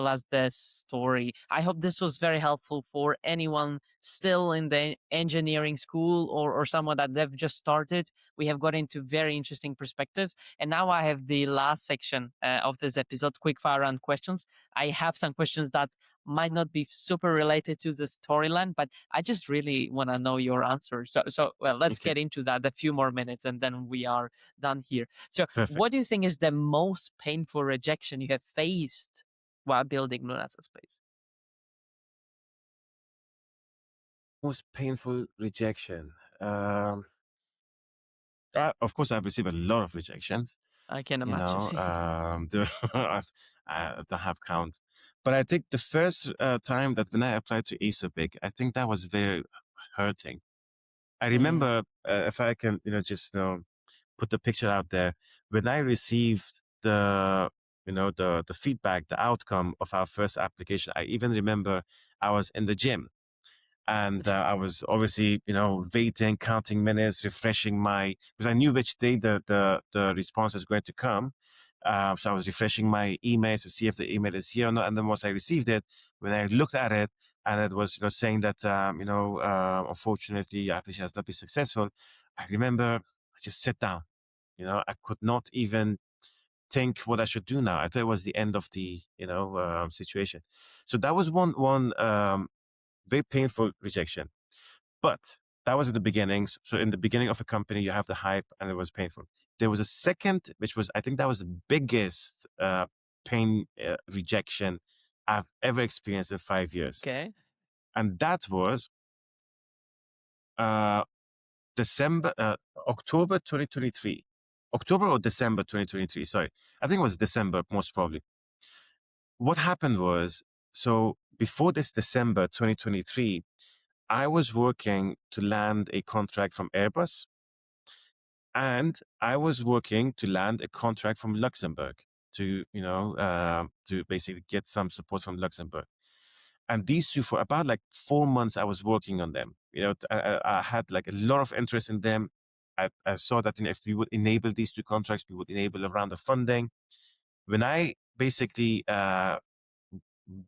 as the story. I hope this was very helpful for anyone still in the engineering school, or someone that they've just started. We have got into very interesting perspectives, and now I have the last section of this episode, quick fire round questions. I have some questions that might not be super related to the storyline, but I just really want to know your answer. So well, let's Okay, get into that a few more minutes, and then we are done here. So, perfect. what do you think is the most painful rejection you have faced while building Lúnasa Space? Most painful rejection. Of course, I've received a lot of rejections. I can imagine. I don't have count. But I think the first time that when I applied to ASAPIC, I think that was very hurting. I Mm. remember, if I can, just put the picture out there, when I received the feedback, the outcome of our first application. I even remember I was in the gym, and I was obviously, waiting, counting minutes, refreshing because I knew which day the response is going to come. So I was refreshing my emails to see if the email is here or not. And then once I received it, when I looked at it, and it was, saying that, unfortunately, your application has not been successful. I remember I just sat down. I could not even think what I should do now. I thought it was the end of the situation. So that was one very painful rejection. But that was at the beginnings. So in the beginning of a company, you have the hype, and it was painful. There was a second, which was, I think that was the biggest pain rejection I've ever experienced in 5 years. Okay. And that was uh, October 2023. October or December 2023. Sorry. I think it was December, most probably. What happened was, so before this December 2023, I was working to land a contract from Airbus, and I was working to land a contract from Luxembourg to basically get some support from Luxembourg. And these two, for about like 4 months, I was working on them. I had like a lot of interest in them. I saw that if we would enable these two contracts, we would enable a round of funding. When I basically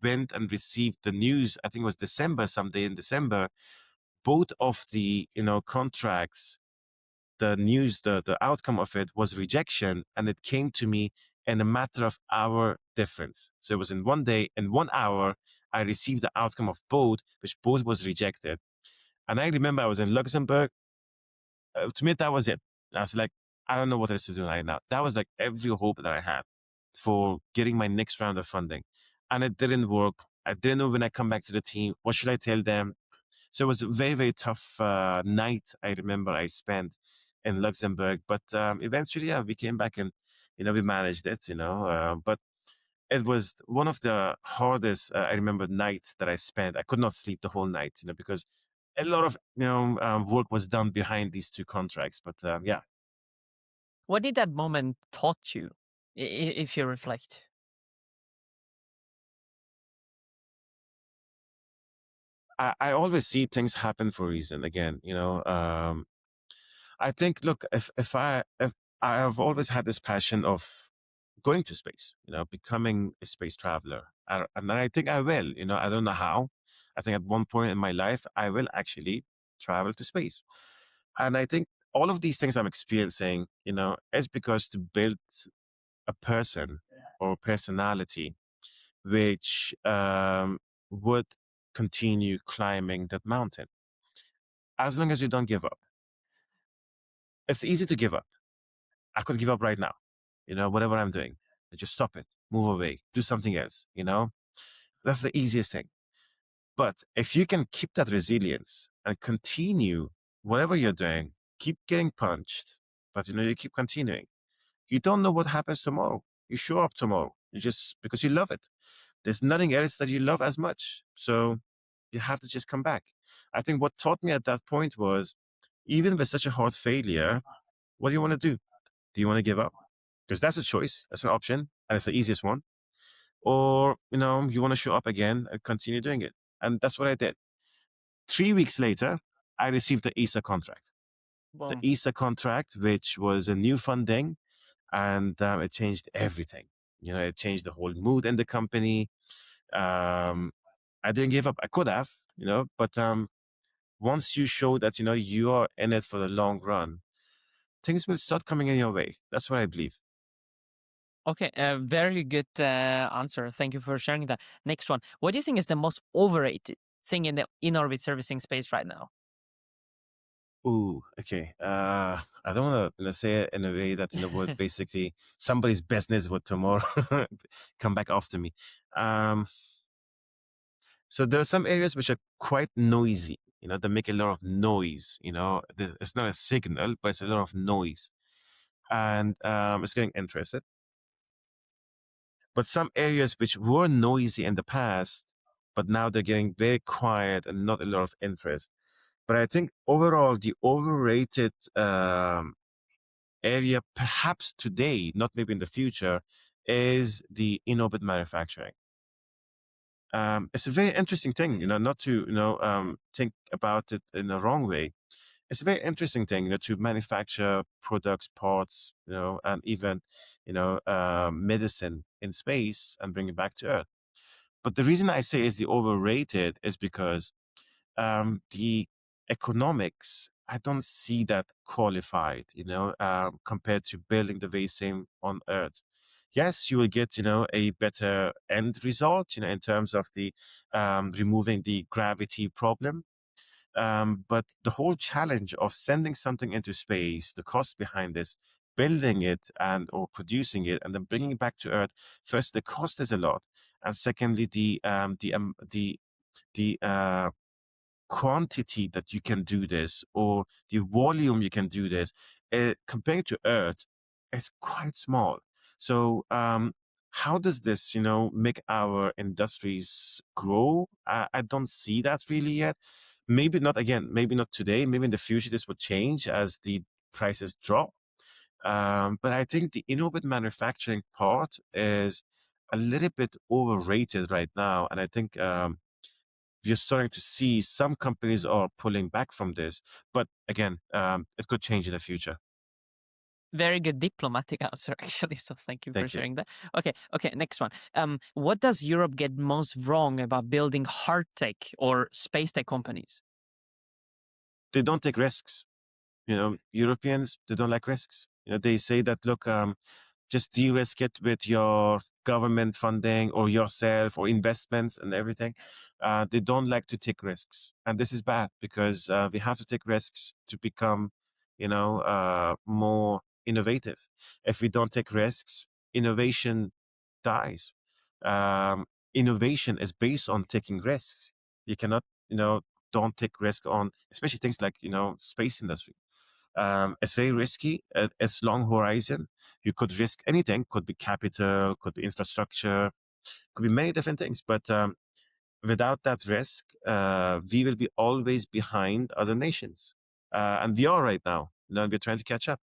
went and received the news, I think it was December, someday in December, both of the contracts, the news, the outcome of it was rejection, and it came to me in a matter of hour difference. So it was in one day, in 1 hour, I received the outcome of both, which both was rejected. And I remember I was in Luxembourg. To me, that was it. I was like, I don't know what else to do right now. That was like every hope that I had for getting my next round of funding. And it didn't work. I didn't know when I come back to the team, what should I tell them? So it was a very, very tough night I remember I spent in Luxembourg. But eventually, yeah, we came back and, we managed it, but it was one of the hardest, I remember, nights that I spent. I could not sleep the whole night, because a lot of, work was done behind these two contracts. But yeah. What did that moment taught you, if you reflect? I always see things happen for a reason. Again, I think, look, if I have always had this passion of going to space, becoming a space traveler. And I think I will, I don't know how. I think at one point in my life, I will actually travel to space. And I think all of these things I'm experiencing, is because to build a person or personality which would continue climbing that mountain as long as you don't give up. It's easy to give up. I could give up right now, whatever I'm doing. I just stop it, move away, do something else, That's the easiest thing. But if you can keep that resilience and continue whatever you're doing, keep getting punched, but you keep continuing. You don't know what happens tomorrow. You show up tomorrow. You just because you love it. There's nothing else that you love as much. So you have to just come back. I think what taught me at that point was, even with such a hard failure, what do you want to do? Do you want to give up? Because that's a choice. That's an option. And it's the easiest one. Or, you want to show up again and continue doing it. And that's what I did. 3 weeks later, I received the ESA contract. The Boom. ESA contract, which was a new funding, and it changed everything. It changed the whole mood in the company. I didn't give up. I could have, but once you show that, you are in it for the long run, things will start coming in your way. That's what I believe. Okay, very good answer. Thank you for sharing that. Next one. What do you think is the most overrated thing in the in-orbit servicing space right now? Ooh, okay. I don't want to say it in a way that would basically somebody's business would tomorrow come back after me. So there are some areas which are quite noisy. They make a lot of noise. It's not a signal, but it's a lot of noise, and it's getting interested. But some areas which were noisy in the past, but now they're getting very quiet and not a lot of interest. But I think overall, the overrated area, perhaps today, not maybe in the future, is the in-orbit manufacturing. It's a very interesting thing, not to, think about it in the wrong way. It's a very interesting thing, to manufacture products, parts, and even, medicine in space and bring it back to Earth. But the reason I say is the overrated is because the economics I don't see that qualified, compared to building the very same on Earth. Yes, you will get, a better end result, in terms of the removing the gravity problem. But the whole challenge of sending something into space, the cost behind this, building it and or producing it, and then bringing it back to Earth. First, the cost is a lot, and secondly, the quantity that you can do this or the volume you can do this, compared to Earth, is quite small. So how does this, make our industries grow? I don't see that really yet. Maybe not, again, maybe not today. Maybe in the future this will change as the prices drop. But I think the in-orbit manufacturing part is a little bit overrated right now. And I think you're starting to see some companies are pulling back from this. But again, it could change in the future. Very good diplomatic answer, actually. So thank you for Thank you. sharing that. Okay, next one. What does Europe get most wrong about building hard tech or space tech companies? They don't take risks. Europeans, they don't like risks. They say that, look, just de-risk it with your government funding or yourself or investments and everything. They don't like to take risks. And this is bad because we have to take risks to become, more innovative. If we don't take risks, innovation dies. Um, Innovation is based on taking risks. You cannot, don't take risk on, especially things like, space industry. It's very risky. It's long horizon. You could risk anything. Could be capital, could be infrastructure, could be many different things. But without that risk, we will be always behind other nations. And we are right now. We're trying to catch up.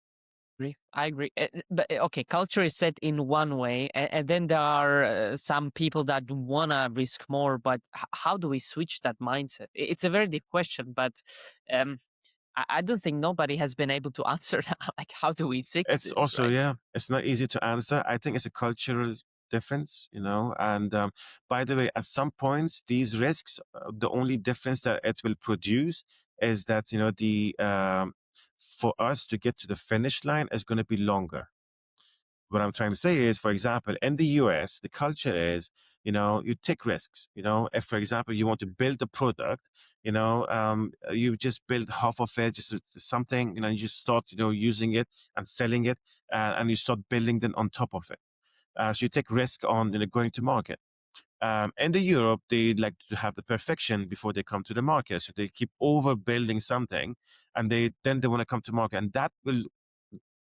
I agree. But okay, culture is set in one way, and then there are some people that wanna risk more. But how do we switch that mindset? It's a very deep question, but um, I don't think nobody has been able to answer that. Like, how do we fix It's this, also, right? yeah, it's not easy to answer. I think it's a cultural difference, and by the way, at some points, these risks, the only difference that it will produce is that, for us to get to the finish line is going to be longer. What I'm trying to say is, for example, in the US, the culture is, you take risks. If, for example, you want to build a product, you just build half of it, just something, you just start, using it and selling it, and you start building then on top of it. So you take risk on, going to market. In the Europe, they like to have the perfection before they come to the market. So they keep overbuilding something, and then they want to come to market, and that will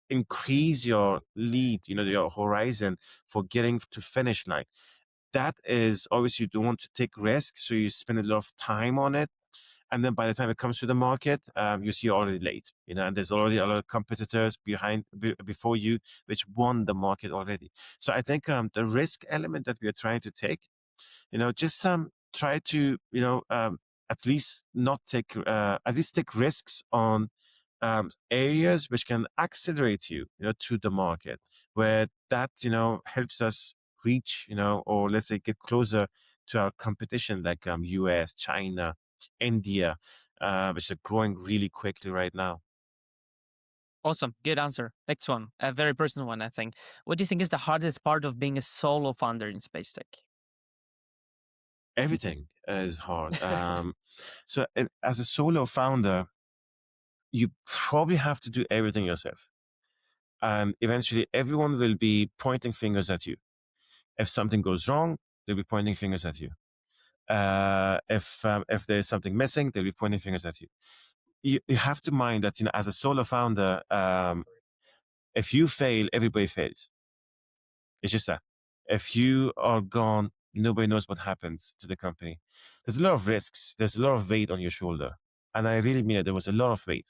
increase your lead, your horizon for getting to finish line. That is obviously you don't want to take risk, so you spend a lot of time on it, and then by the time it comes to the market, you see you're already late, and there's already a lot of competitors before you, which won the market already. So I think the risk element that we are trying to take, just try to, at least not take, at least take risks on areas which can accelerate you, to the market, where that, helps us reach, or let's say get closer to our competition like US, China, India, which are growing really quickly right now. Awesome, good answer. Next one, a very personal one, I think. What do you think is the hardest part of being a solo founder in space tech? Everything is hard. So as a solo founder, you probably have to do everything yourself. And eventually everyone will be pointing fingers at you. If something goes wrong, they'll be pointing fingers at you. If there's something missing, they'll be pointing fingers at you. You have to mind that, as a solo founder, if you fail, everybody fails. It's just that. If you are gone, nobody knows what happens to the company. There's a lot of risks. There's a lot of weight on your shoulder. And I really mean it. There was a lot of weight.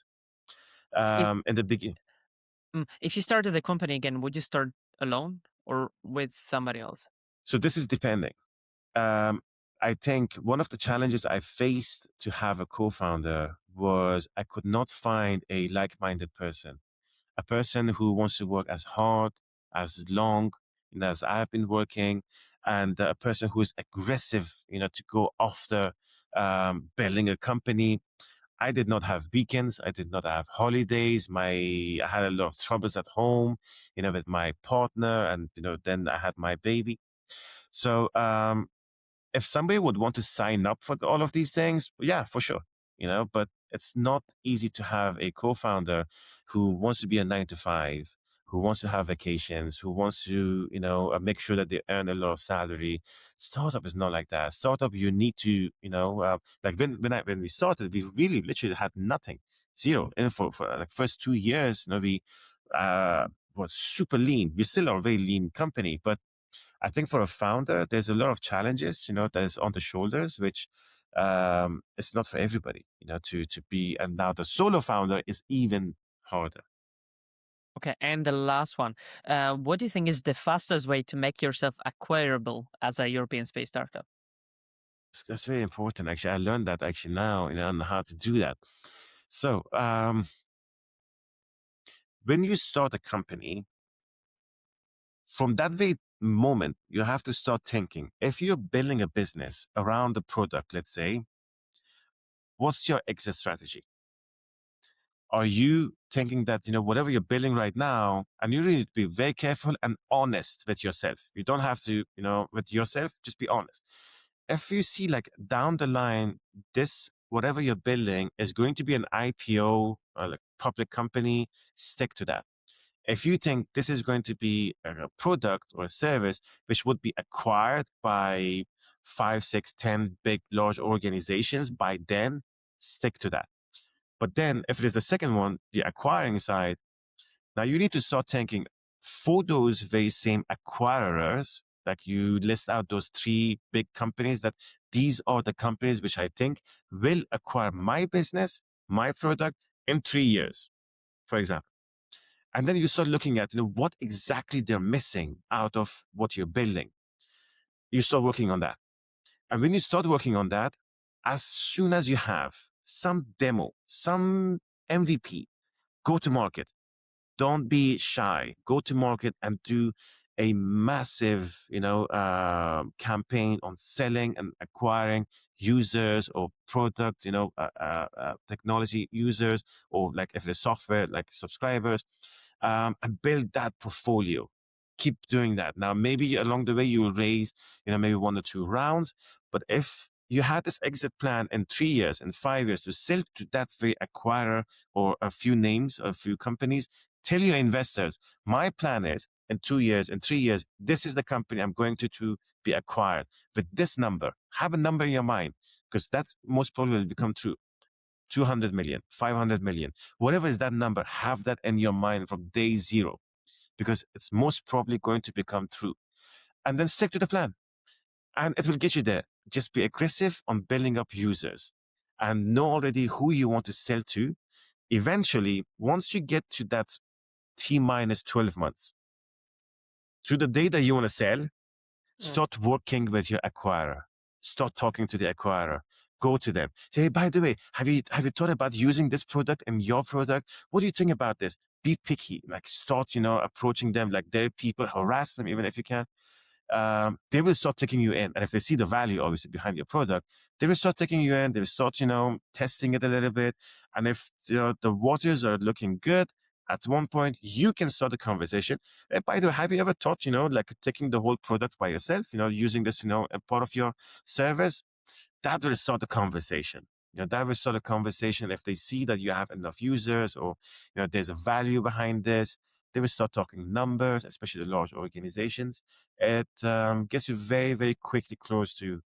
If In the beginning. if you started the company again, would you start alone or with somebody else? So this is depending. Um, I think one of the challenges I faced to have a co-founder was I could not find a like-minded person, a person who wants to work as hard, as long, as I've been working, and a person who is aggressive, to go after building a company. I did not have weekends. I did not have holidays. I had a lot of troubles at home, with my partner, and then I had my baby. So if somebody would want to sign up for all of these things, yeah, for sure, but it's not easy to have a co-founder who wants to be a 9 to 5, who wants to have vacations, who wants to, make sure that they earn a lot of salary. Startup is not like that. Startup, you need to, like when we started, we really literally had nothing, zero. And for like first 2 years, we was super lean. We still are a very lean company, but I think for a founder, there's a lot of challenges, that is on the shoulders, which it's not for everybody, to be. And now the solo founder is even harder. Okay, and the last one. What do you think is the fastest way to make yourself acquirable as a European space startup? That's very important. Actually, I learned that actually now, on how to do that. So when you start a company, from that very moment, you have to start thinking. If you're building a business around the product, let's say, what's your exit strategy? Are you thinking that, whatever you're building right now, and you really need to be very careful and honest with yourself. You don't have to, with yourself, just be honest. If you see like down the line, this, whatever you're building is going to be an IPO or like public company, stick to that. If you think this is going to be a product or a service which would be acquired by 5, 6, 10 big, large organizations, by then stick to that. But then if it is the second one, the acquiring side, now you need to start thinking for those very same acquirers, like you list out those 3 big companies, that these are the companies which I think will acquire my business, my product in 3 years, for example. And then you start looking at, what exactly they're missing out of what you're building. You start working on that. And when you start working on that, as soon as you have some demo, some MVP, go to market. Don't be shy. Go to market and do a massive, campaign on selling and acquiring users or product, technology users, or like if it's software, like subscribers, and build that portfolio. Keep doing that. Now, maybe along the way you will raise, maybe 1 or 2 rounds, but if you had this exit plan in 3 years and 5 years to sell to that very acquirer or a few names, a few companies, tell your investors, my plan is in 2 years, in 3 years, this is the company I'm going to be acquired with this number. Have a number in your mind, because that most probably will become true. 200 million, 500 million, whatever is that number, have that in your mind from day zero, because it's most probably going to become true. And then stick to the plan and it will get you there. Just be aggressive on building up users and know already who you want to sell to. Eventually, once you get to that T minus 12 months, to the day that you want to sell, start working with your acquirer. Start talking to the acquirer. Go to them. Say, hey, by the way, have you thought about using this product in your product? What do you think about this? Be picky. Like start, approaching them like they're people. Harass them even if you can. They will start taking you in. And if they see the value, obviously, behind your product, they will start taking you in. They will start, testing it a little bit. And if, the waters are looking good, at one point, you can start a conversation. By the way, have you ever thought, like taking the whole product by yourself, using this, a part of your service? That will start a conversation. That will start a conversation. If they see that you have enough users or, there's a value behind this, they will start talking numbers, especially the large organizations. It gets you very, very quickly close to,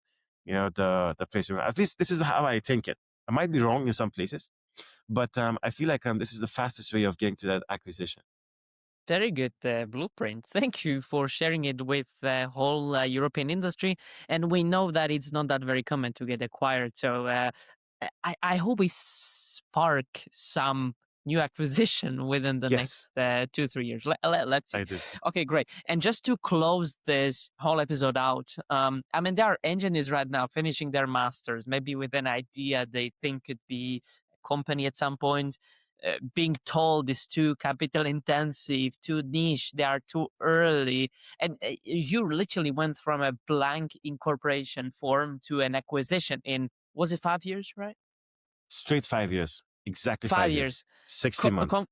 the place. At least this is how I think it. I might be wrong in some places, but I feel like this is the fastest way of getting to that acquisition. Very good blueprint. Thank you for sharing it with the whole European industry. And we know that it's not that very common to get acquired. So I hope we spark some new acquisition within the Yes, next 2-3 years. Let's see. I do. Okay, great. And just to close this whole episode out, I mean, there are engineers right now finishing their masters, maybe with an idea they think could be a company at some point. Being told is too capital intensive, too niche, they are too early. And you literally went from a blank incorporation form to an acquisition in, was it 5 years, right? Straight 5 years. Exactly 5 years. 60 months.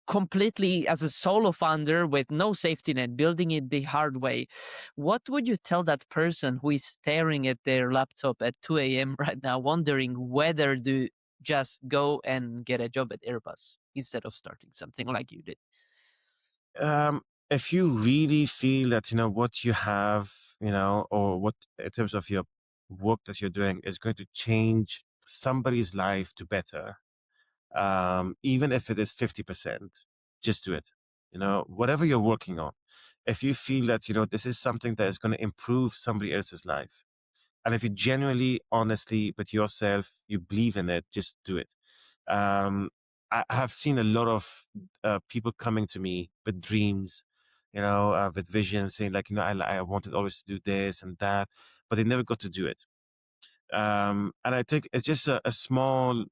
Completely as a solo founder with no safety net, building it the hard way. What would you tell that person who is staring at their laptop at 2 a.m. right now, wondering whether to just go and get a job at Airbus instead of starting something like you did? If you really feel that, what you have, or what in terms of your work that you're doing is going to change somebody's life to better, even if it is 50%, just do it. Whatever you're working on, if you feel that, this is something that is going to improve somebody else's life, and if you genuinely, honestly, with yourself, you believe in it, just do it. I have seen a lot of people coming to me with dreams, with visions, saying like, I wanted always to do this and that, but they never got to do it. And I think it's just a small,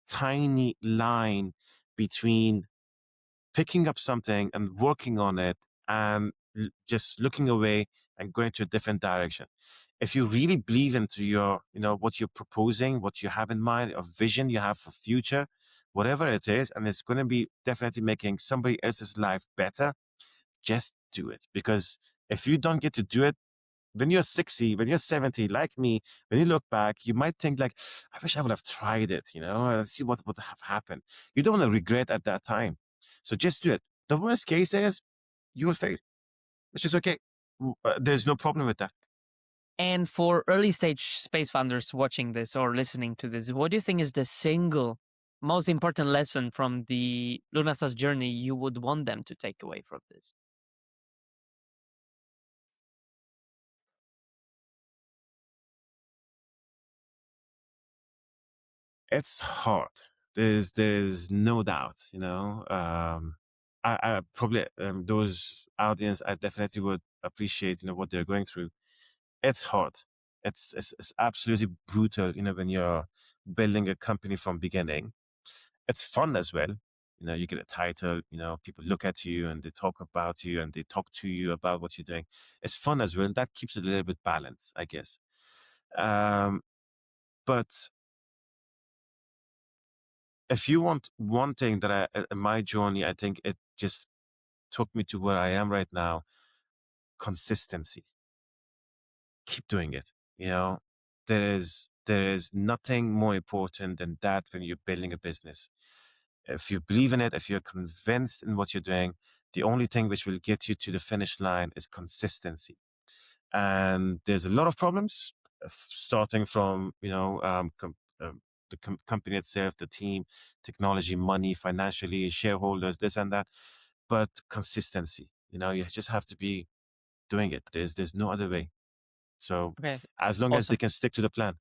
tiny line between picking up something and working on it and just looking away and going to a different direction. If you really believe into your, what you're proposing, what you have in mind, a vision you have for future, whatever it is, and it's going to be definitely making somebody else's life better, just do it. Because if you don't get to do it, when you're 60, when you're 70, like me, when you look back, you might think like, I wish I would have tried it, and see what would have happened. You don't want to regret at that time. So just do it. The worst case is you will fail, which is okay. There's no problem with that. And for early stage space founders watching this or listening to this, what do you think is the single most important lesson from the Lunasa's journey you would want them to take away from this? It's hard. There's no doubt, I probably those audience, I definitely would appreciate, what they're going through. It's hard. It's absolutely brutal, when you're building a company from beginning. It's fun as well. You get a title, people look at you and they talk about you and they talk to you about what you're doing. It's fun as well. That keeps it a little bit balanced, I guess. But if you want one thing that in my journey, I think it just took me to where I am right now, consistency. Keep doing it. There is nothing more important than that when you're building a business. If you believe in it, if you're convinced in what you're doing, the only thing which will get you to the finish line is consistency. And there's a lot of problems, starting from the company itself, the team, technology, money, financially, shareholders, this and that. But consistency, you just have to be doing it. There's no other way. So Okay, as long as they awesome. can stick to the plan.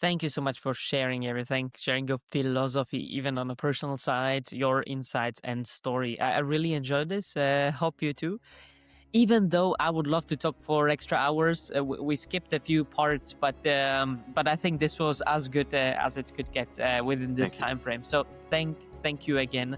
Thank you so much for sharing everything, sharing your philosophy, even on a personal side, your insights and story. I really enjoyed this. Hope you too. Even though I would love to talk for extra hours, we skipped a few parts, but I think this was as good as it could get within this time frame. So thank you again.